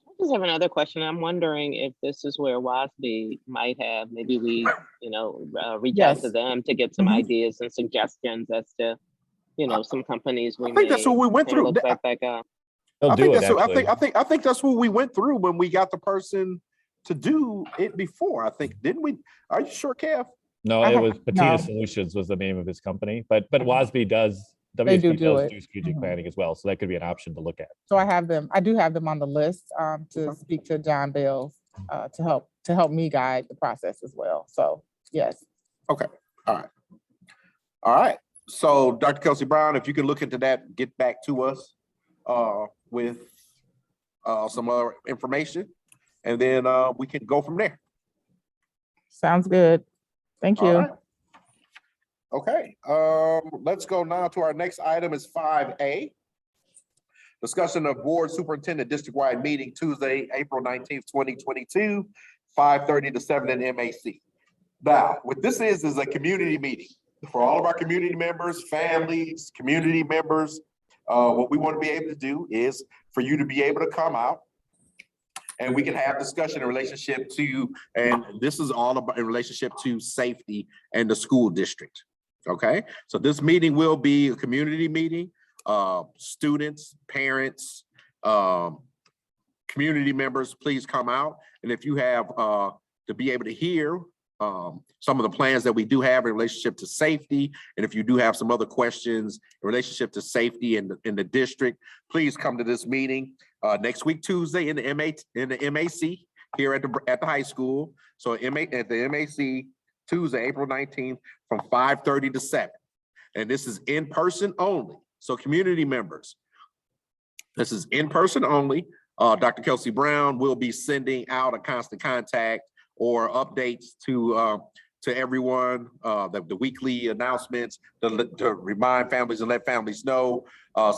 I just have another question. I'm wondering if this is where WASB might have, maybe we, reach out to them to get some ideas and suggestions as to, some companies we I think that's what we went through. look back up. I think that's what we went through when we got the person to do it before. I think, didn't we? Are you sure, Kev? No, it was Patina Solutions was the name of his company, but WASB does strategic planning as well, so that could be an option to look at. So I do have them on the list to speak to John Bales to help me guide the process as well. So yes. Okay, all right. So Dr. Kelsey Brown, if you can look into that, get back to us with some other information, and then we can go from there. Sounds good. Thank you. All right. Okay, let's go now to our next item is 5A. Discussion of board superintendent district-wide meeting Tuesday, April 19th, 2022, 5:30 to 7 in MAC. Now, what this is a community meeting for all of our community members, families, community members. What we want to be able to do is for you to be able to come out and we can have discussion in relationship to, and this is all about in relationship to safety and the school district. Okay, so this meeting will be a community meeting. Students, parents, community members, please come out. And if you have to be able to hear some of the plans that we do have in relationship to safety, and if you do have some other questions in relationship to safety in the district, please come to this meeting next week Tuesday in the MAC here at the high school. So at the MAC Tuesday, April 19th from 5:30 to 7. And this is in person only. So community members, this is in person only. Dr. Kelsey Brown will be sending out a constant contact or updates to everyone, the weekly announcements to remind families and let families know.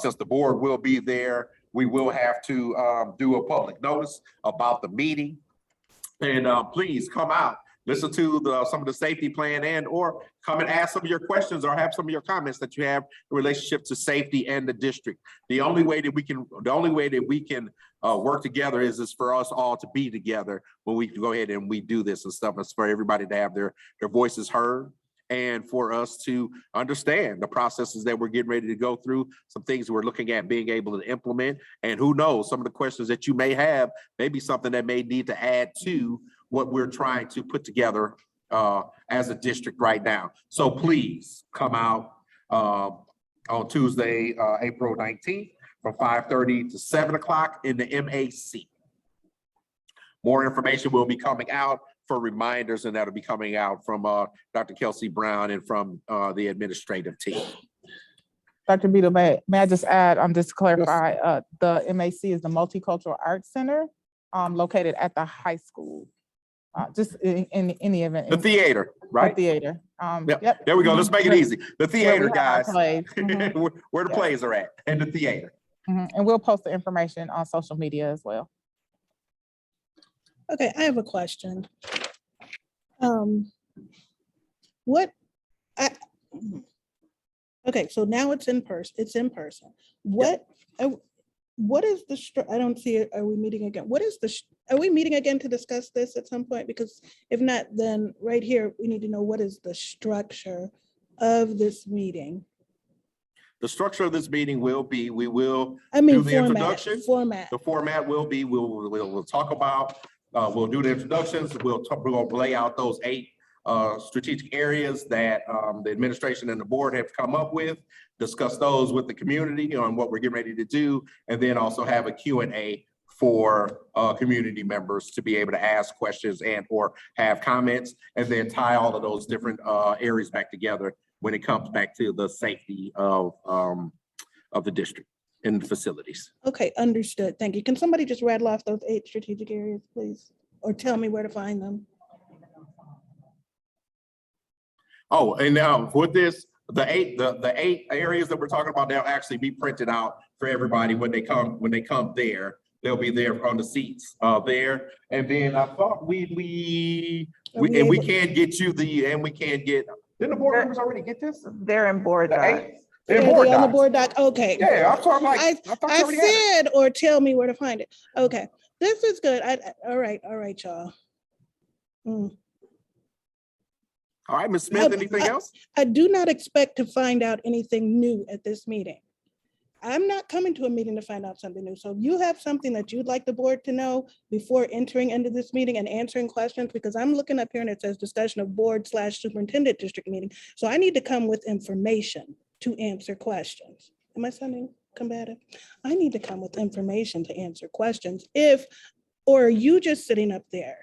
Since the board will be there, we will have to do a public notice about the meeting. And please come out, listen to some of the safety plan, and or come and ask some of your questions or have some of your comments that you have in relationship to safety and the district. The only way that we can work together is for us all to be together when we go ahead and we do this and stuff. It's for everybody to have their voices heard and for us to understand the processes that we're getting ready to go through, some things we're looking at being able to implement. And who knows, some of the questions that you may have may be something that may need to add to what we're trying to put together as a district right now. So please come out on Tuesday, April 19th from 5:30 to 7 o'clock in the MAC. More information will be coming out for reminders, and that'll be coming out from Dr. Kelsey Brown and from the administrative team. Dr. Beadle, may I just add, just to clarify, yes. The MAC is the Multicultural Arts Center located at the high school. Just in any event. The theater, right? The theater. Yep. There we go. Let's make it easy. The theater, guys. Mm-hmm. Where the plays are at, and the theater. Mm-hmm. And we'll post the information on social media as well. Okay, I have a question. Okay, so now it's in person. It's in person. What is the, I don't see it. Are we meeting again? Are we meeting again to discuss this at some point? Because if not, then right here, we need to know what is the structure of this meeting. The structure of this meeting will be, we will do the introduction. The format will be, we'll talk about, we'll do the introductions. We'll lay out those 8 strategic areas that the administration and the board have come up with, discuss those with the community on what we're getting ready to do, and then also have a Q&A for community members to be able to ask questions and or have comments, and then tie all of those different areas back together when it comes back to the safety of the district and the facilities. Okay, understood. Thank you. Can somebody just rattle off those 8 strategic areas, please? Or tell me where to find them? Oh, and now with this, the eight areas that we're talking about, they'll actually be printed out for everybody when they come there. They'll be there on the seats there. And then I thought we can get you didn't the board members already get this? They're in board docs. They're on the board doc. Okay. Yeah, I'm talking like I said, or tell me where to find it. Okay, this is good. All right, y'all. All right, Ms. Smith, anything else? I do not expect to find out anything new at this meeting. I'm not coming to a meeting to find out something new. So if you have something that you'd like the board to know before entering into this meeting and answering questions, because I'm looking up here and it says discussion of board/superintendent district meeting. So I need to come with information to answer questions. Am I sounding combative? I need to come with information to answer questions if Or are you just sitting up there?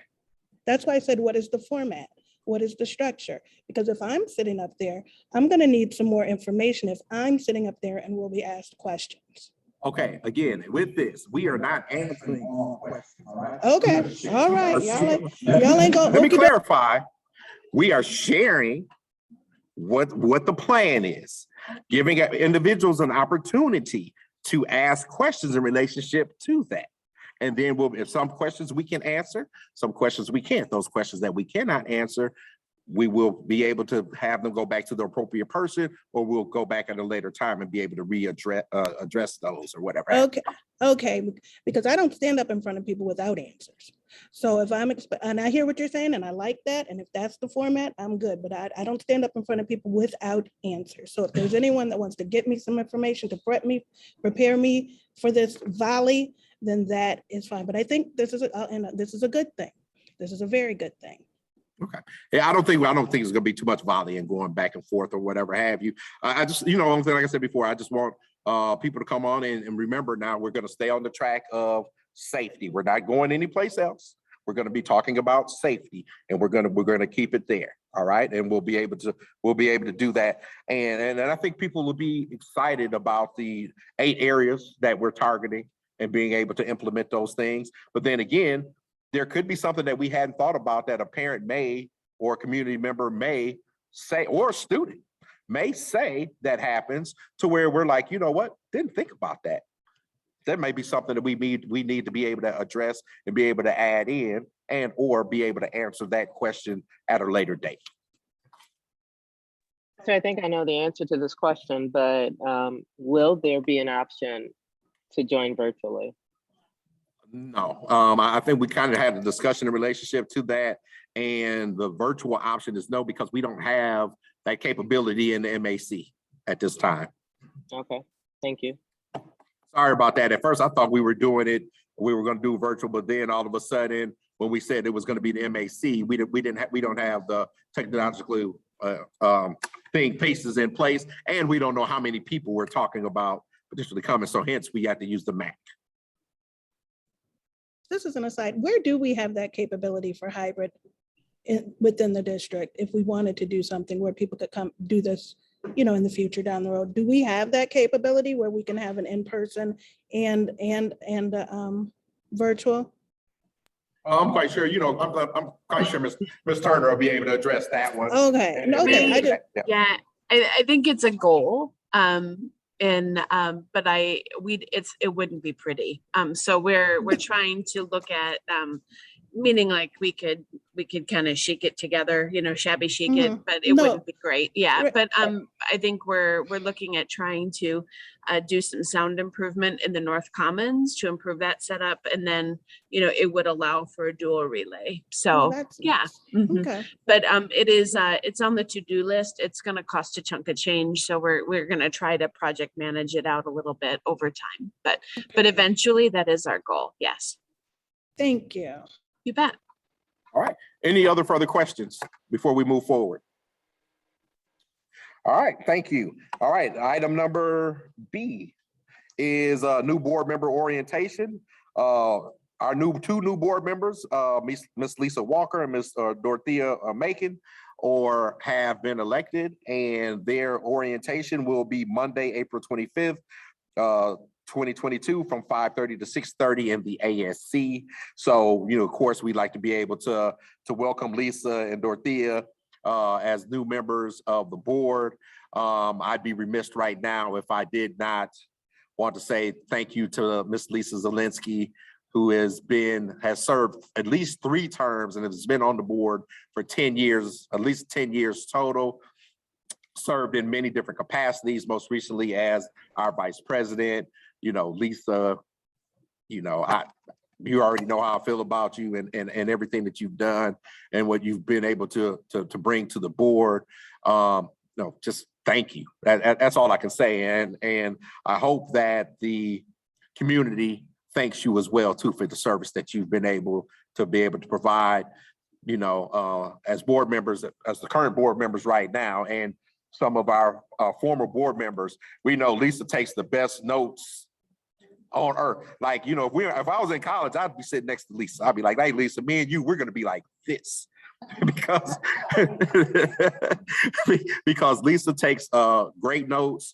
That's why I said, what is the format? What is the structure? Because if I'm sitting up there, I'm going to need some more information if I'm sitting up there and will be asked questions. Okay, again, with this, we are not answering all questions, all right? Okay, all right, y'all ain't going. Let me clarify. We are sharing what the plan is, giving individuals an opportunity to ask questions in relationship to that. And then if some questions we can answer, some questions we can't. Those questions that we cannot answer, we will be able to have them go back to the appropriate person, or we'll go back at a later time and be able to address those or whatever. Okay, because I don't stand up in front of people without answers. So if and I hear what you're saying, and I like that, and if that's the format, I'm good, but I don't stand up in front of people without answers. So if there's anyone that wants to get me some information to prepare me for this volley, then that is fine. But I think this is a good thing. This is a very good thing. Okay. Yeah, I don't think it's gonna be too much volleying going back and forth or whatever have you. I just, like I said before, I just want people to come on and remember, now we're gonna stay on the track of safety. We're not going anyplace else. We're gonna be talking about safety, and we're gonna keep it there. All right, and we'll be able to do that. And I think people will be excited about the 8 areas that we're targeting and being able to implement those things. But then again, there could be something that we hadn't thought about that a parent may, or a community member may say, or a student may say that happens, to where we're like, you know what, didn't think about that. That may be something that we need to be able to address and be able to add in, and or be able to answer that question at a later date. So I think I know the answer to this question, but will there be an option to join virtually? No, I think we kind of had a discussion in relationship to that, and the virtual option is no, because we don't have that capability in the MAC at this time. Okay, thank you. Sorry about that. At first, I thought we were doing it, we were going to do virtual, but then all of a sudden, when we said it was going to be the MAC, we don't have the technological pieces in place, and we don't know how many people we're talking about potentially coming. So hence, we have to use the MAC. This is an aside. Where do we have that capability for hybrid within the district? If we wanted to do something where people could come do this, in the future down the road, do we have that capability where we can have an in-person and virtual? I'm quite sure, I'm quite sure Ms. Turner will be able to address that one. Okay. Okay. I think it's a goal. But it wouldn't be pretty. So we're trying to look at, meaning like we could kind of shake it together, shabby chic it, but it wouldn't be great. Yeah. But I think we're looking at trying to do some sound improvement in the North Commons to improve that setup. And then, it would allow for a dual relay. So yeah. Okay. But it's on the to-do list. It's going to cost a chunk of change. So we're going to try to project manage it out a little bit over time. But eventually that is our goal. Yes. Thank you. You bet. All right. Any other further questions before we move forward? All right. Thank you. All right. Item number B is new board member orientation. Our two new board members, Miss Lisa Walker and Miss Dorothea Macon, have been elected, and their orientation will be Monday, April 25th. 2022 from 5:30 to 6:30 in the ASC. So, of course, we'd like to be able to welcome Lisa and Dorothea as new members of the board. I'd be remiss right now if I did not want to say thank you to Miss Lisa Zielinski, who has served at least 3 terms and has been on the board for 10 years, at least 10 years total. Served in many different capacities, most recently as our vice president. Lisa, you already know how I feel about you and everything that you've done and what you've been able to bring to the board. Just thank you. That's all I can say. And I hope that the community thanks you as well too for the service that you've been able to provide, as board members, as the current board members right now, and some of our former board members. We know Lisa takes the best notes on earth. Like, you know, if I was in college, I'd be sitting next to Lisa. I'd be like, hey, Lisa, me and you, we're gonna be like this. because because Lisa takes great notes,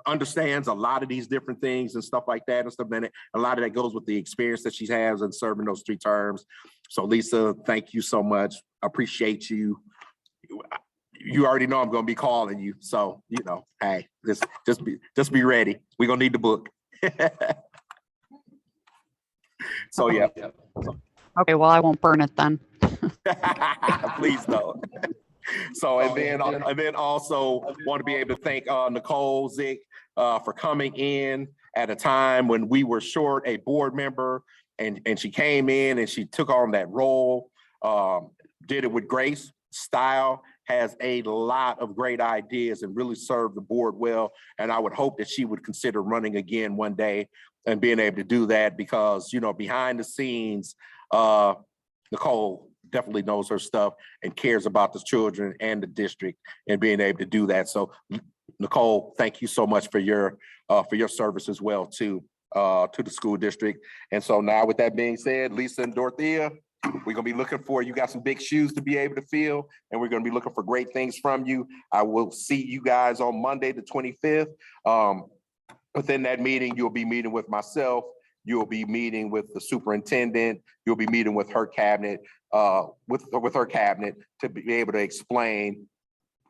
understands a lot of these different things and stuff like that and stuff. And a lot of that goes with the experience that she has in serving those 3 terms. So Lisa, thank you so much. Appreciate you. You already know I'm gonna be calling you. So, you know, hey, just be ready. We're gonna need the book. So yeah. Okay, well, I won't burn it then. Please don't. So, and then also want to be able to thank Nicole Zick for coming in at a time when we were short a board member, and she came in and she took on that role, did it with grace, style, has a lot of great ideas and really served the board well. And I would hope that she would consider running again one day and being able to do that, because, you know, behind the scenes, Nicole definitely knows her stuff and cares about the children and the district and being able to do that. So Nicole, thank you so much for your service as well to the school district. And so now with that being said, Lisa and Dorothea, we're gonna be looking for, you got some big shoes to be able to fill, and we're gonna be looking for great things from you. I will see you guys on Monday, the 25th. Within that meeting, you'll be meeting with myself, you'll be meeting with the superintendent, you'll be meeting with her cabinet, with her cabinet to be able to explain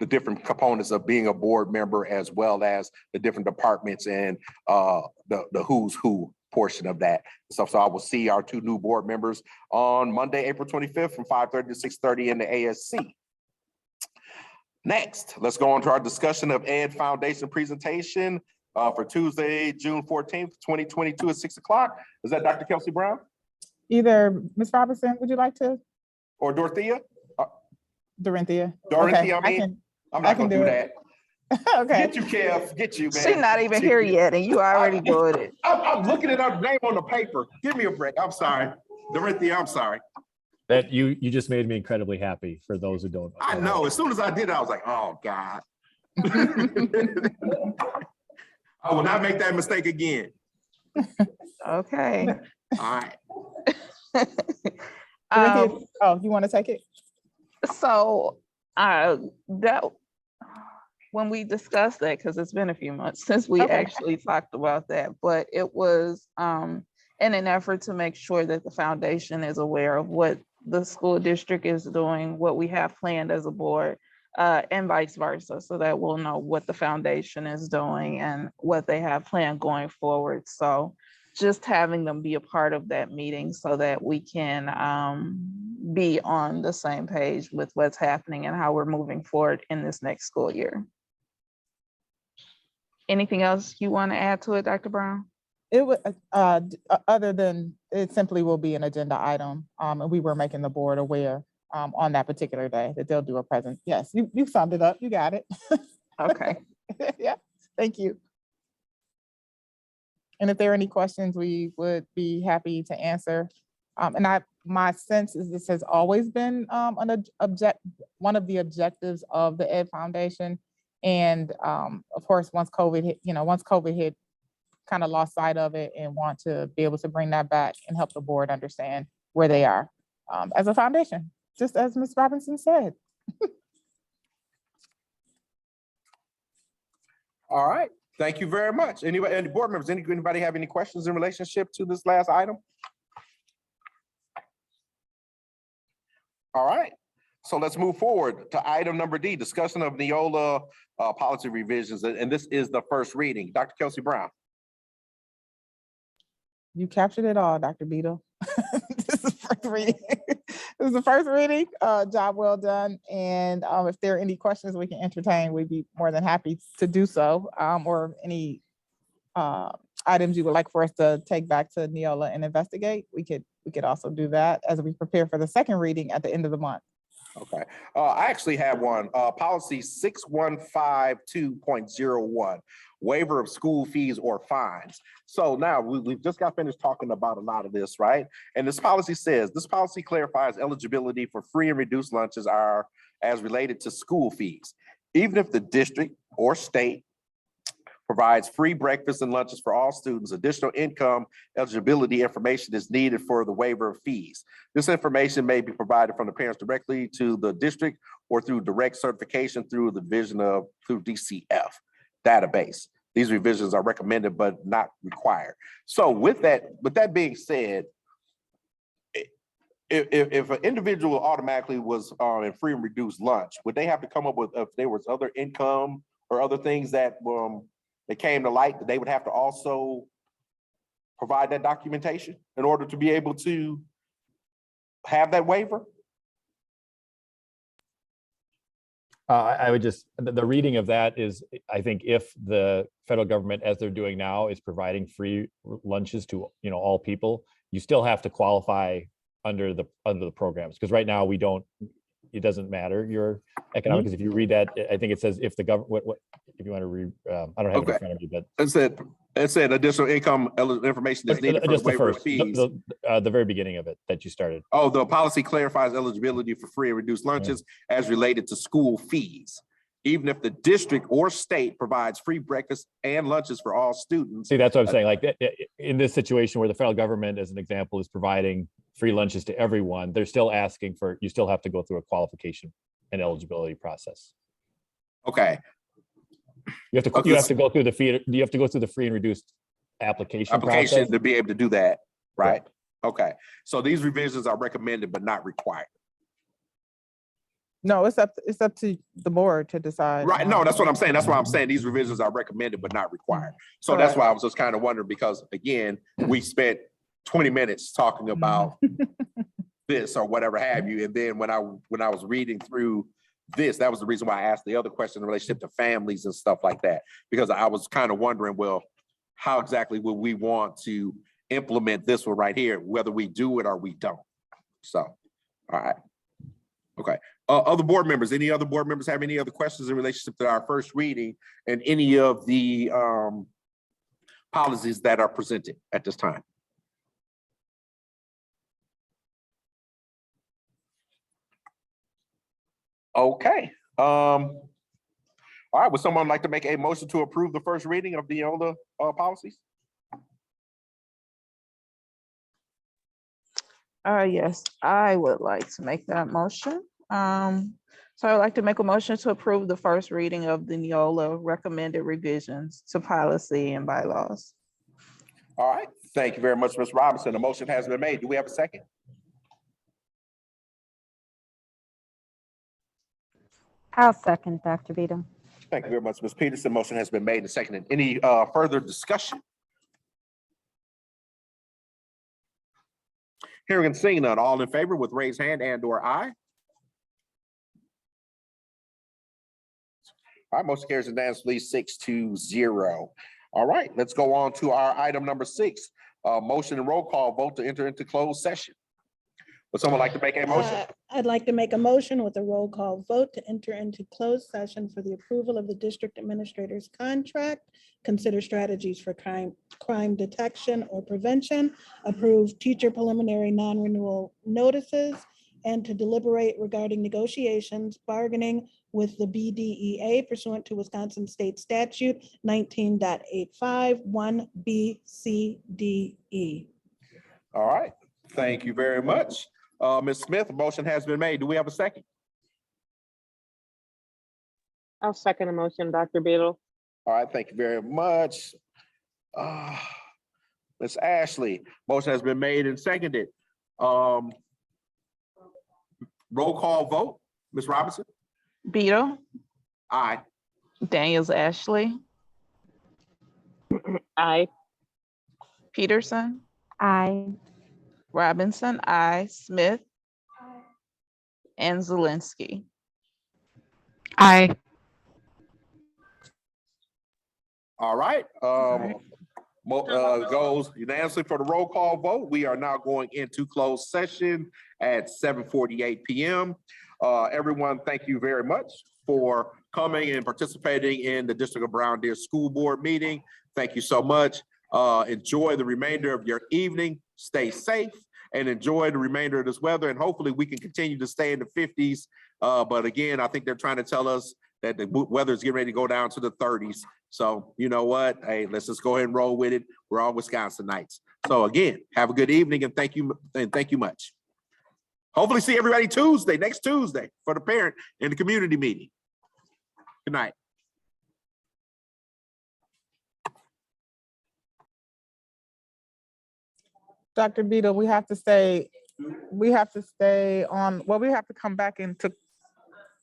the different components of being a board member, as well as the different departments and the who's who portion of that. So I will see our 2 new board members on Monday, April 25th from 5:30 to 6:30 in the ASC. Next, let's go on to our discussion of Ed Foundation presentation for Tuesday, June 14th, 2022 at 6 o'clock. Is that Dr. Kelsey Brown? Either Ms. Robertson, would you like to? Or Dorothea? Dorothea. Dorothea, Okay, I'm not gonna do that. Okay. Get you, Kev, get you, man. She's not even here yet and you already doing it. I'm looking at her name on the paper. Give me a break, I'm sorry. Dorothea, I'm sorry. That you just made me incredibly happy, for those who don't know. I know, as soon as I did it, I was like, oh God. I will not make that mistake again. Okay. All right. Oh, you want to take it? So that when we discussed that, because it's been a few months since we actually talked about that, but it was in an effort to make sure that the foundation is aware of what the school district is doing, what we have planned as a board, and vice versa, so that we'll know what the foundation is doing and what they have planned going forward. So just having them be a part of that meeting so that we can be on the same page with what's happening and how we're moving forward in this next school year. Anything else you want to add to it, Dr. Brown? It would, other than it simply will be an agenda item, and we were making the board aware on that particular day that they'll do a present. Yes, you summed it up. You got it. Okay. Yeah, thank you. And if there are any questions, we would be happy to answer. And my sense is this has always been one of the objectives of the Ed Foundation. And of course, once COVID hit, kind of lost sight of it, and want to be able to bring that back and help the board understand where they are as a foundation, just as Ms. Robinson said. All right, thank you very much. Anybody, any board members, anybody have any questions in relationship to this last item? All right, so let's move forward to item number D, discussion of Neola policy revisions, and this is the first reading. Dr. Kelsey Brown. You captured it all, Dr. Beadle. This is first reading. This is the first reading. Job well done. And if there are any questions we can entertain, we'd be more than happy to do so. Or any items you would like for us to take back to Neola and investigate, we could also do that as we prepare for the second reading at the end of the month. Okay, I actually have one, policy 6152.01, waiver of school fees or fines. So now we've just got finished talking about a lot of this, right? And this policy says, this policy clarifies eligibility for free and reduced lunches are as related to school fees, even if the district or state provides free breakfast and lunches for all students. Additional income eligibility information is needed for the waiver of fees. This information may be provided from the parents directly to the district or through direct certification through the division of through DCF database. These revisions are recommended but not required. So with that being said, if an individual automatically was in free and reduced lunch, would they have to come up with, if there was other income or other things that came to light, that they would have to also provide that documentation in order to be able to have that waiver? I would just, the reading of that is, I think if the federal government, as they're doing now, is providing free lunches to, all people, you still have to qualify under the programs, because right now we don't, it doesn't matter your economic, because if you read that, I think it says if the government, what if you want to read, I don't have it in front of me, but it said additional income information is needed for the just the waiver of first, fees. the very beginning of it that you started. Oh, the policy clarifies eligibility for free and reduced lunches as related to school fees, even if the district or state provides free breakfast and lunches for all students. See, that's what I'm saying. Like in this situation where the federal government, as an example, is providing free lunches to everyone, they're still asking for, you still have to go through a qualification and eligibility process. Okay. You have to go through the fee. You have to go through the free and reduced application process to be able to do that, right? Yeah. Okay. So these revisions are recommended but not required. No, it's up to the board to decide. Right. No, that's what I'm saying. That's why I'm saying these revisions are recommended but not required. So that's why I was just kind of wondering, because again, we spent 20 minutes talking about this or whatever have you. And then when I was reading through this, that was the reason why I asked the other question in relationship to families and stuff like that, because I was kind of wondering, well, how exactly would we want to implement this one right here, whether we do it or we don't? So, all right. Okay. Other board members, any other board members have any other questions in relationship to our first reading and any of the policies that are presented at this time? Okay. All right. Would someone like to make a motion to approve the first reading of the Neola policies? Yes, I would like to make that motion. So I would like to make a motion to approve the first reading of the Neola recommended revisions to policy and bylaws. All right. Thank you very much, Ms. Robinson. The motion has been made. Do we have a second? I'll second, Dr. Vito. Thank you very much, Ms. Peterson. Motion has been made and seconded. Any further discussion? Hearing and seeing none, all in favor with raised hand and/or aye. All right, motion carries unanimously 6-0. All right, let's go on to our item number 6, motion and roll call vote to enter into closed session. Would someone like to make a motion? I'd like to make a motion with a roll call vote to enter into closed session for the approval of the district administrator's contract, consider strategies for crime detection or prevention, approve teacher preliminary non-renewal notices, and to deliberate regarding negotiations, bargaining with the BDEA pursuant to Wisconsin State Statute 19.85 1B C D E. All right, thank you very much. Ms. Smith, the motion has been made. Do we have a second? I'll second the motion, Dr. Beadle. All right, thank you very much. Ms. Ashley, motion has been made and seconded. Roll call vote. Ms. Robinson? Beadle, Aye. Daniels Ashley, Aye. Peterson, Aye. Robinson, I, Smith, and Zelinski. Aye. All right. Goes unanimously for the roll call vote. We are now going into closed session at 7:48 p.m. Everyone, thank you very much for coming and participating in the District of Brown Deer School Board meeting. Thank you so much. Enjoy the remainder of your evening. Stay safe and enjoy the remainder of this weather. And hopefully we can continue to stay in the 50s. But again, I think they're trying to tell us that the weather is getting ready to go down to the 30s. So you know what? Hey, let's just go ahead and roll with it. We're all Wisconsinites. So again, have a good evening and thank you much. Hopefully see everybody next Tuesday for the parent and the community meeting. Good night. Dr. Beto, we have to stay on, well, we have to come back into